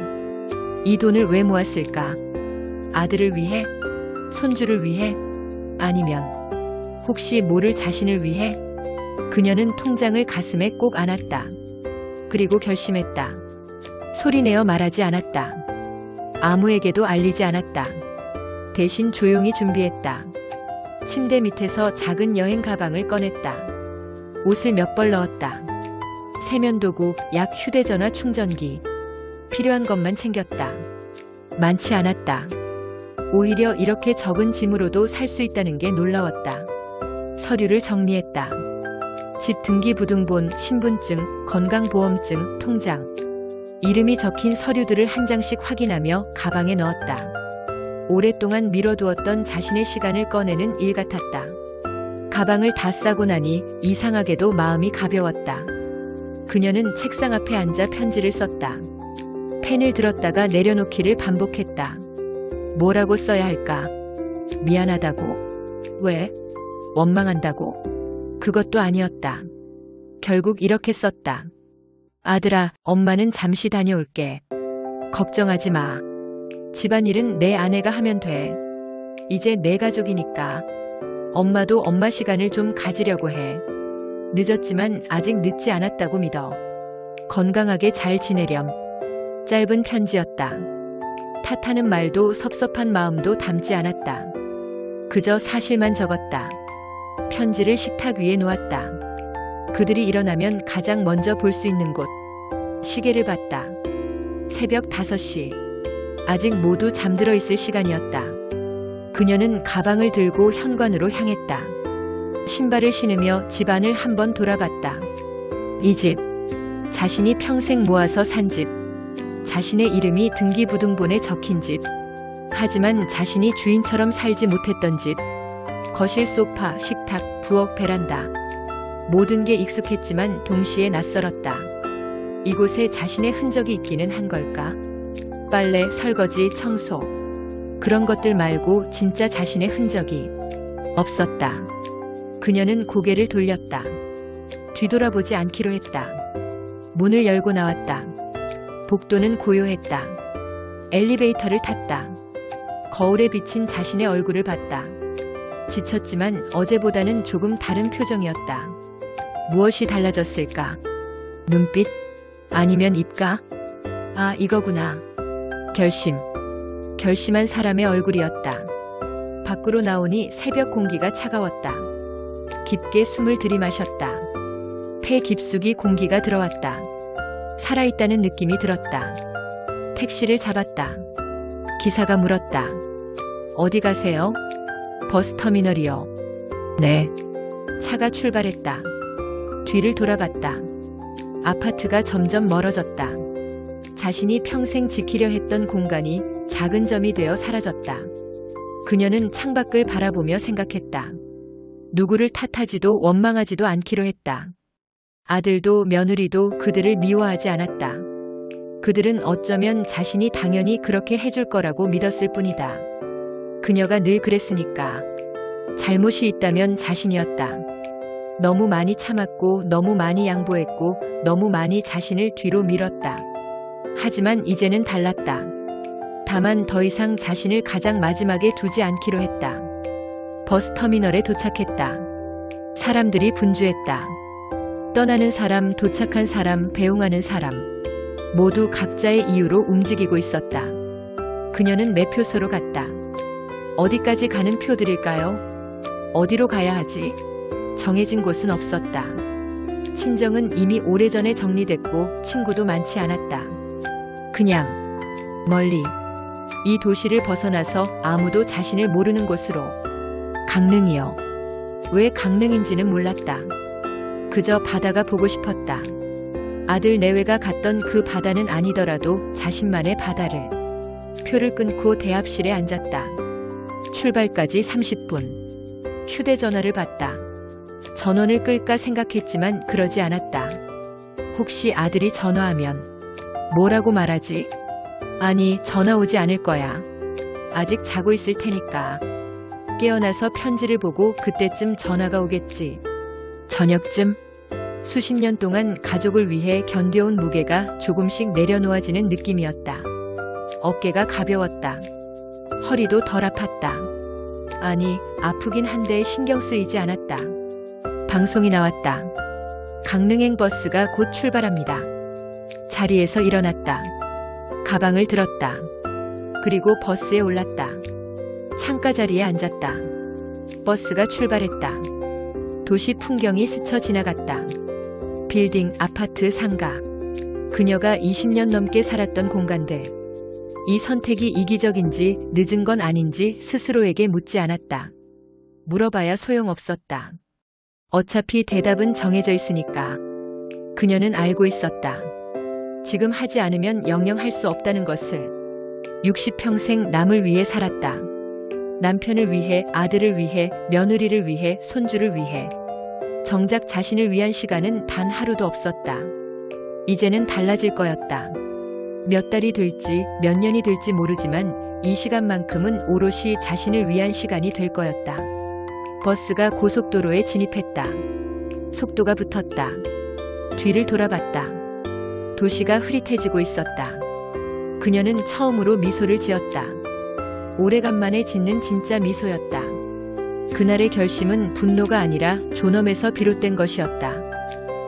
이 돈을 왜 모았을까? 아들을 위해? 손주를 위해? 아니면 혹시 모를 자신을 위해? 그녀는 통장을 가슴에 꼭 안았다. 그리고 결심했다. 소리내어 말하지 않았다. 아무에게도 알리지 않았다. 대신 조용히 준비했다. 침대 밑에서 작은 여행 가방을 꺼냈다. 옷을 몇 벌 넣었다. 세면도구, 약, 휴대전화 충전기. 필요한 것만 챙겼다. 많지 않았다. 오히려 이렇게 적은 짐으로도 살 수 있다는 게 놀라웠다. 서류를 정리했다. 집 등기부등본, 신분증, 건강보험증, 통장. 이름이 적힌 서류들을 한 장씩 확인하며 가방에 넣었다. 오랫동안 미뤄두었던 자신의 시간을 꺼내는 일 같았다. 가방을 다 싸고 나니 이상하게도 마음이 가벼웠다. 그녀는 책상 앞에 앉아 편지를 썼다. 펜을 들었다가 내려놓기를 반복했다. 뭐라고 써야 할까? 미안하다고? 왜? 원망한다고? 그것도 아니었다. 결국 이렇게 썼다. 아들아, 엄마는 잠시 다녀올게. 걱정하지 마. 집안일은 내 아내가 하면 돼. 이제 내 가족이니까. 엄마도 엄마 시간을 좀 가지려고 해. 늦었지만 아직 늦지 않았다고 믿어. 건강하게 잘 지내렴. 짧은 편지였다. 탓하는 말도 섭섭한 마음도 담지 않았다. 그저 사실만 적었다. 편지를 식탁 위에 놓았다. 그들이 일어나면 가장 먼저 볼 수 있는 곳. 시계를 봤다. 새벽 5시. 아직 모두 잠들어 있을 시간이었다. 그녀는 가방을 들고 현관으로 향했다. 신발을 신으며 집안을 한번 돌아봤다. 이 집, 자신이 평생 모아서 산 집, 자신의 이름이 등기부등본에 적힌 집, 하지만 자신이 주인처럼 살지 못했던 집, 거실 소파, 식탁, 부엌, 베란다. 모든 게 익숙했지만 동시에 낯설었다. 이곳에 자신의 흔적이 있기는 한 걸까? 빨래, 설거지, 청소. 그런 것들 말고 진짜 자신의 흔적이 없었다. 그녀는 고개를 돌렸다. 뒤돌아보지 않기로 했다. 문을 열고 나왔다. 복도는 고요했다. 엘리베이터를 탔다. 거울에 비친 자신의 얼굴을 봤다. 지쳤지만 어제보다는 조금 다른 표정이었다. 무엇이 달라졌을까? 눈빛? 아니면 입가? 아, 이거구나. 결심한 사람의 얼굴이었다. 밖으로 나오니 새벽 공기가 차가웠다. 깊게 숨을 들이마셨다. 폐 깊숙이 공기가 들어왔다. 살아있다는 느낌이 들었다. 택시를 잡았다. 기사가 물었다. 어디 가세요? 버스터미널이요. 네. 차가 출발했다. 뒤를 돌아봤다. 아파트가 점점 멀어졌다. 자신이 평생 지키려 했던 공간이 작은 점이 되어 사라졌다. 그녀는 창밖을 바라보며 생각했다. 누구를 탓하지도 원망하지도 않기로 했다. 아들도 며느리도 그들을 미워하지 않았다. 그들은 어쩌면 자신이 당연히 그렇게 해줄 거라고 믿었을 뿐이다. 그녀가 늘 그랬으니까. 잘못이 있다면 자신이었다. 너무 많이 참았고 너무 많이 양보했고 너무 많이 자신을 뒤로 밀었다. 하지만 이제는 달랐다. 다만 더 이상 자신을 가장 마지막에 두지 않기로 했다. 버스터미널에 도착했다. 사람들이 분주했다. 떠나는 사람, 도착한 사람, 배웅하는 사람. 모두 각자의 이유로 움직이고 있었다. 그녀는 매표소로 갔다. 어디까지 가는 표들일까요? 어디로 가야 하지? 정해진 곳은 없었다. 친정은 이미 오래전에 정리됐고 친구도 많지 않았다. 그냥 멀리 이 도시를 벗어나서 아무도 자신을 모르는 곳으로. 강릉이요. 왜 강릉인지는 몰랐다. 그저 바다가 보고 싶었다. 아들 내외가 갔던 그 바다는 아니더라도 자신만의 바다를. 표를 끊고 대합실에 앉았다. 출발까지 30분. 휴대전화를 봤다. 전원을 끌까 생각했지만 그러지 않았다. 혹시 아들이 전화하면 뭐라고 말하지? 아니, 전화 오지 않을 거야. 아직 자고 있을 테니까. 깨어나서 편지를 보고 그때쯤 전화가 오겠지. 저녁쯤. 수십 년 동안 가족을 위해 견뎌온 무게가 조금씩 내려놓아지는 느낌이었다. 어깨가 가벼웠다. 허리도 덜 아팠다. 아니, 아프긴 한데 신경 쓰이지 않았다. 방송이 나왔다. 강릉행 버스가 곧 출발합니다. 자리에서 일어났다. 가방을 들었다. 그리고 버스에 올랐다. 창가 자리에 앉았다. 버스가 출발했다. 도시 풍경이 스쳐 지나갔다. 빌딩, 아파트, 상가. 그녀가 20년 넘게 살았던 공간들. 이 선택이 이기적인지 늦은 건 아닌지 스스로에게 묻지 않았다. 물어봐야 소용없었다. 어차피 대답은 정해져 있으니까. 그녀는 알고 있었다. 지금 하지 않으면 영영 할 수 없다는 것을. 60평생 남을 위해 살았다. 남편을 위해, 아들을 위해, 며느리를 위해, 손주를 위해. 정작 자신을 위한 시간은 단 하루도 없었다. 이제는 달라질 거였다. 몇 달이 될지, 몇 년이 될지 모르지만 이 시간만큼은 오롯이 자신을 위한 시간이 될 거였다. 버스가 고속도로에 진입했다. 속도가 붙었다. 뒤를 돌아봤다. 도시가 흐릿해지고 있었다. 그녀는 처음으로 미소를 지었다. 오래간만에 짓는 진짜 미소였다. 그날의 결심은 분노가 아니라 존엄에서 비롯된 것이었다.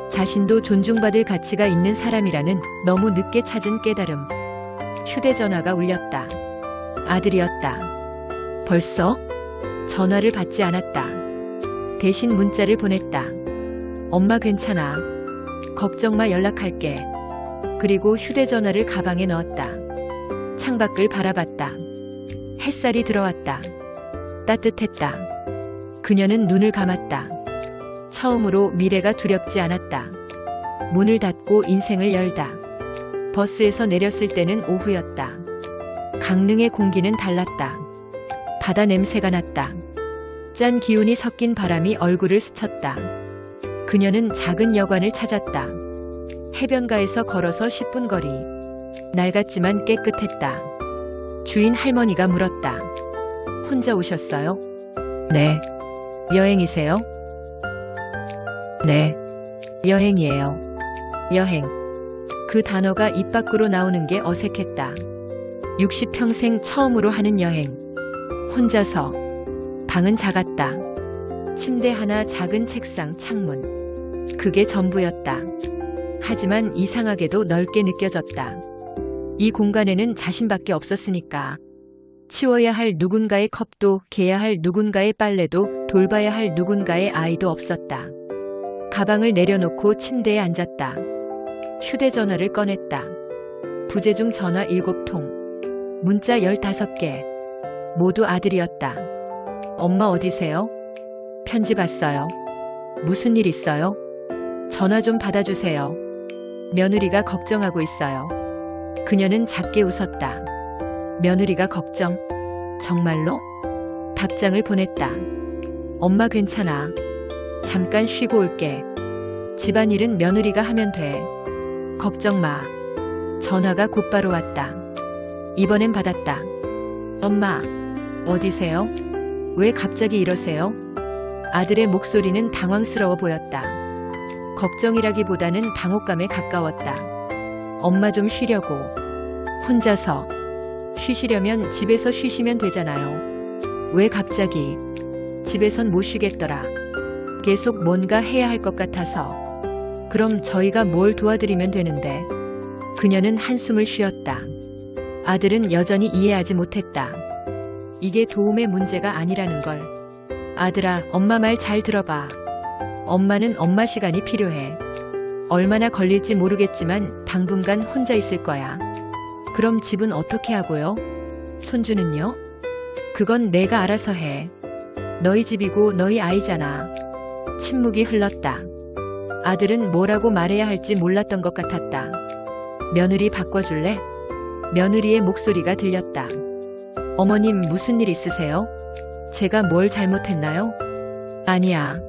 자신도 존중받을 가치가 있는 사람이라는 너무 늦게 찾은 깨달음. 휴대전화가 울렸다. 아들이었다. 벌써? 전화를 받지 않았다. 대신 문자를 보냈다. 엄마 괜찮아. 걱정 마 연락할게. 그리고 휴대전화를 가방에 넣었다. 창밖을 바라봤다. 햇살이 들어왔다. 따뜻했다. 그녀는 눈을 감았다. 처음으로 미래가 두렵지 않았다. 문을 닫고 인생을 열다. 버스에서 내렸을 때는 오후였다. 강릉의 공기는 달랐다. 바다 냄새가 났다. 짠 기운이 섞인 바람이 얼굴을 스쳤다. 그녀는 작은 여관을 찾았다. 해변가에서 걸어서 10분 거리. 낡았지만 깨끗했다. 주인 할머니가 물었다. 혼자 오셨어요? 네. 여행이세요? 네. 여행이에요. 여행. 그 단어가 입 밖으로 나오는 게 어색했다. 60평생 처음으로 하는 여행. 혼자서. 방은 작았다. 침대 하나, 작은 책상, 창문. 그게 전부였다. 하지만 이상하게도 넓게 느껴졌다. 이 공간에는 자신밖에 없었으니까. 치워야 할 누군가의 컵도, 개야 할 누군가의 빨래도, 돌봐야 할 누군가의 아이도 없었다. 가방을 내려놓고 침대에 앉았다. 휴대전화를 꺼냈다. 부재중 전화 7통. 문자 15개. 모두 아들이었다. 엄마 어디세요? 편지 봤어요. 무슨 일 있어요? 전화 좀 받아주세요. 며느리가 걱정하고 있어요. 그녀는 작게 웃었다. 며느리가 걱정? 정말로? 답장을 보냈다. 엄마 괜찮아. 잠깐 쉬고 올게. 집안일은 며느리가 하면 돼. 걱정 마. 전화가 곧바로 왔다. 이번엔 받았다. 엄마, 어디세요? 왜 갑자기 이러세요? 아들의 목소리는 당황스러워 보였다. 걱정이라기보다는 당혹감에 가까웠다. 엄마 좀 쉬려고. 혼자서. 쉬시려면 집에서 쉬시면 되잖아요. 왜 갑자기? 집에선 못 쉬겠더라. 계속 뭔가 해야 할 것 같아서. 그럼 저희가 뭘 도와드리면 되는데. 그녀는 한숨을 쉬었다. 아들은 여전히 이해하지 못했다. 이게 도움의 문제가 아니라는 걸. 아들아, 엄마 말 잘 들어봐. 엄마는 엄마 시간이 필요해. 얼마나 걸릴지 모르겠지만 당분간 혼자 있을 거야. 그럼 집은 어떻게 하고요? 손주는요? 그건 내가 알아서 해. 너희 집이고 너희 아이잖아. 침묵이 흘렀다. 아들은 뭐라고 말해야 할지 몰랐던 것 같았다. 며느리 바꿔줄래? 며느리의 목소리가 들렸다. 어머님 무슨 일 있으세요? 제가 뭘 잘못했나요? 아니야.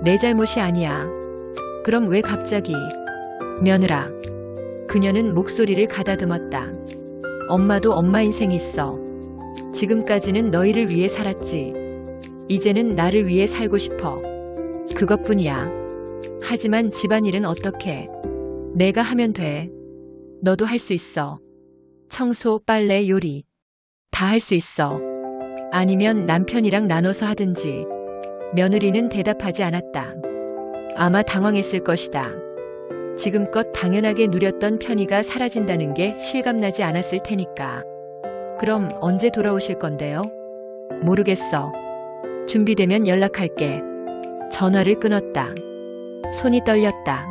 내 잘못이 아니야. 그럼 왜 갑자기? 며느라. 그녀는 목소리를 가다듬었다. 엄마도 엄마 인생이 있어. 지금까지는 너희를 위해 살았지. 이제는 나를 위해 살고 싶어. 그것뿐이야. 하지만 집안일은 어떻게? 내가 하면 돼. 너도 할 수 있어. 청소, 빨래, 요리. 다 할 수 있어. 아니면 남편이랑 나눠서 하든지. 며느리는 대답하지 않았다. 아마 당황했을 것이다. 지금껏 당연하게 누렸던 편의가 사라진다는 게 실감나지 않았을 테니까. 그럼 언제 돌아오실 건데요? 모르겠어. 준비되면 연락할게. 전화를 끊었다. 손이 떨렸다.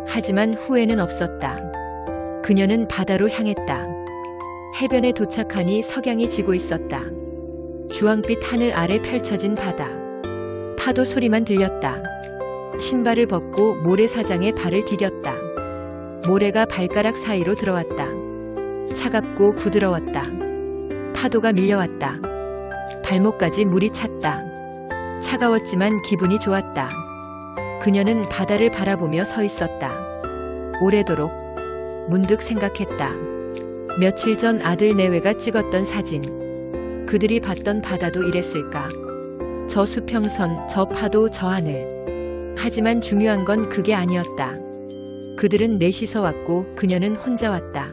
하지만 후회는 없었다. 그녀는 바다로 향했다. 해변에 도착하니 석양이 지고 있었다. 주황빛 하늘 아래 펼쳐진 바다. 파도 소리만 들렸다. 신발을 벗고 모래사장에 발을 디뎠다. 모래가 발가락 사이로 들어왔다. 차갑고 부드러웠다. 파도가 밀려왔다. 발목까지 물이 찼다. 차가웠지만 기분이 좋았다. 그녀는 바다를 바라보며 서 있었다. 오래도록. 문득 생각했다. 며칠 전 아들 내외가 찍었던 사진. 그들이 봤던 바다도 이랬을까? 저 수평선, 저 파도, 저 하늘. 하지만 중요한 건 그게 아니었다. 그들은 넷이서 왔고 그녀는 혼자 왔다.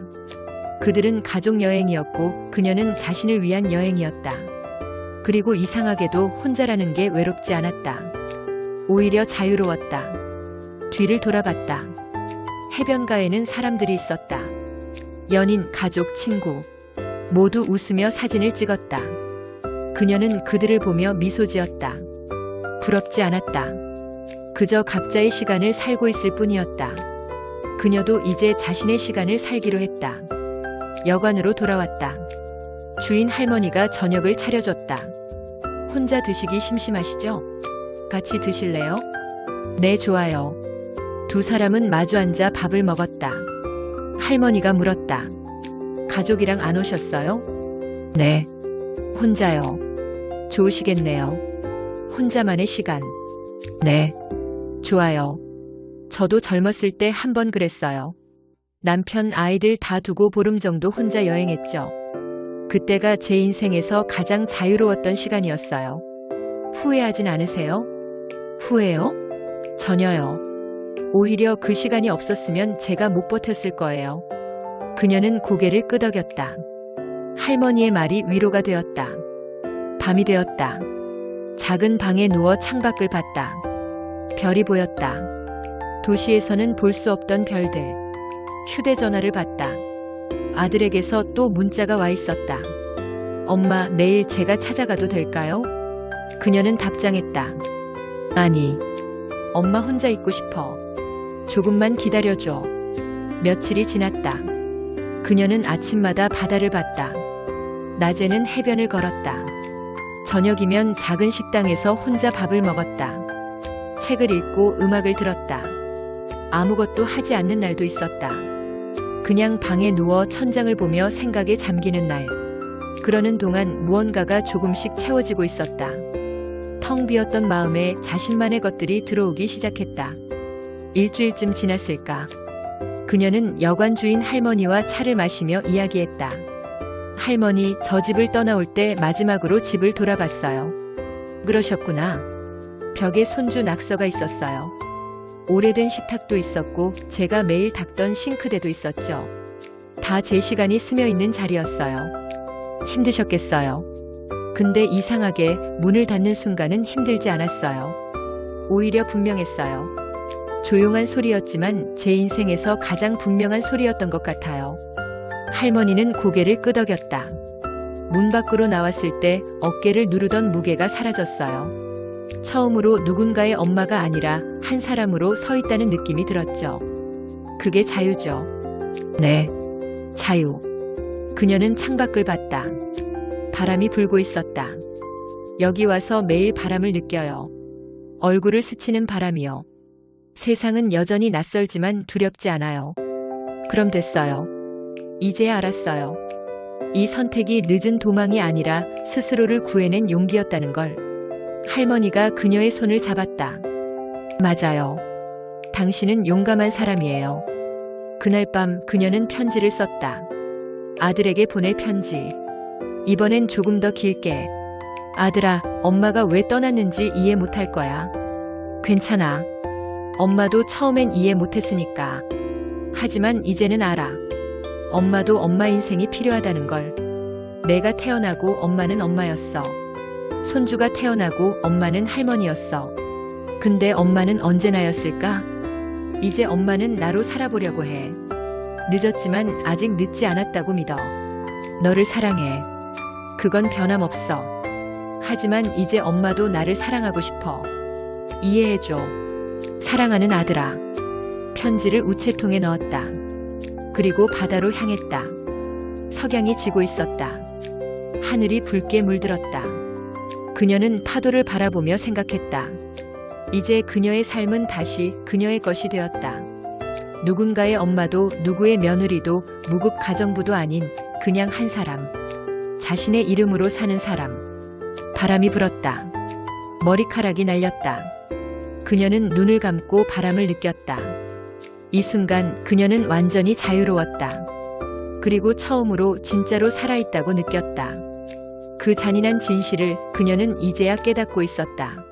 그들은 가족 여행이었고 그녀는 자신을 위한 여행이었다. 그리고 이상하게도 혼자라는 게 외롭지 않았다. 오히려 자유로웠다. 뒤를 돌아봤다. 해변가에는 사람들이 있었다. 연인, 가족, 친구. 모두 웃으며 사진을 찍었다. 그녀는 그들을 보며 미소 지었다. 부럽지 않았다. 그저 각자의 시간을 살고 있을 뿐이었다. 그녀도 이제 자신의 시간을 살기로 했다. 여관으로 돌아왔다. 주인 할머니가 저녁을 차려줬다. 혼자 드시기 심심하시죠? 같이 드실래요? 네, 좋아요. 두 사람은 마주 앉아 밥을 먹었다. 할머니가 물었다. 가족이랑 안 오셨어요? 네. 혼자요. 좋으시겠네요. 혼자만의 시간. 네. 좋아요. 저도 젊었을 때 한 번 그랬어요. 남편, 아이들 다 두고 보름 정도 혼자 여행했죠. 그때가 제 인생에서 가장 자유로웠던 시간이었어요. 후회하진 않으세요? 후회요? 전혀요. 오히려 그 시간이 없었으면 제가 못 버텼을 거예요. 그녀는 고개를 끄덕였다. 할머니의 말이 위로가 되었다. 밤이 되었다. 작은 방에 누워 창밖을 봤다. 별이 보였다. 도시에서는 볼 수 없던 별들. 휴대전화를 봤다. 아들에게서 또 문자가 와 있었다. 엄마, 내일 제가 찾아가도 될까요? 그녀는 답장했다. 아니, 엄마 혼자 있고 싶어. 조금만 기다려줘. 며칠이 지났다. 그녀는 아침마다 바다를 봤다. 낮에는 해변을 걸었다. 저녁이면 작은 식당에서 혼자 밥을 먹었다. 책을 읽고 음악을 들었다. 아무것도 하지 않는 날도 있었다. 그냥 방에 누워 천장을 보며 생각에 잠기는 날. 그러는 동안 무언가가 조금씩 채워지고 있었다. 텅 비었던 마음에 자신만의 것들이 들어오기 시작했다. 일주일쯤 지났을까. 그녀는 여관 주인 할머니와 차를 마시며 이야기했다. 할머니, 저 집을 떠나올 때 마지막으로 집을 돌아봤어요. 그러셨구나. 벽에 손주 낙서가 있었어요. 오래된 식탁도 있었고 제가 매일 닦던 싱크대도 있었죠. 다 제 시간이 스며있는 자리였어요. 힘드셨겠어요. 근데 이상하게 문을 닫는 순간은 힘들지 않았어요. 오히려 분명했어요. 조용한 소리였지만 제 인생에서 가장 분명한 소리였던 것 같아요. 할머니는 고개를 끄덕였다. 문 밖으로 나왔을 때 어깨를 누르던 무게가 사라졌어요. 처음으로 누군가의 엄마가 아니라 한 사람으로 서 있다는 느낌이 들었죠. 그게 자유죠. 네, 자유. 그녀는 창밖을 봤다. 바람이 불고 있었다. 여기 와서 매일 바람을 느껴요. 얼굴을 스치는 바람이요. 세상은 여전히 낯설지만 두렵지 않아요. 그럼 됐어요. 이제야 알았어요. 이 선택이 늦은 도망이 아니라 스스로를 구해낸 용기였다는 걸. 할머니가 그녀의 손을 잡았다. 맞아요. 당신은 용감한 사람이에요. 그날 밤 그녀는 편지를 썼다. 아들에게 보낼 편지. 이번엔 조금 더 길게. 아들아, 엄마가 왜 떠났는지 이해 못할 거야. 괜찮아. 엄마도 처음엔 이해 못했으니까. 하지만 이제는 알아. 엄마도 엄마 인생이 필요하다는 걸. 내가 태어나고 엄마는 엄마였어. 손주가 태어나고 엄마는 할머니였어. 근데 엄마는 언제 나였을까? 이제 엄마는 나로 살아보려고 해. 늦었지만 아직 늦지 않았다고 믿어. 너를 사랑해. 그건 변함없어. 하지만 이제 엄마도 나를 사랑하고 싶어. 이해해줘. 사랑하는 아들아. 편지를 우체통에 넣었다. 그리고 바다로 향했다. 석양이 지고 있었다. 하늘이 붉게 물들었다. 그녀는 파도를 바라보며 생각했다. 이제 그녀의 삶은 다시 그녀의 것이 되었다. 누군가의 엄마도 누구의 며느리도 무급 가정부도 아닌 그냥 한 사람. 자신의 이름으로 사는 사람. 바람이 불었다. 머리카락이 날렸다. 그녀는 눈을 감고 바람을 느꼈다. 이 순간 그녀는 완전히 자유로웠다. 그리고 처음으로 진짜로 살아있다고 느꼈다. 그 잔인한 진실을 그녀는 이제야 깨닫고 있었다.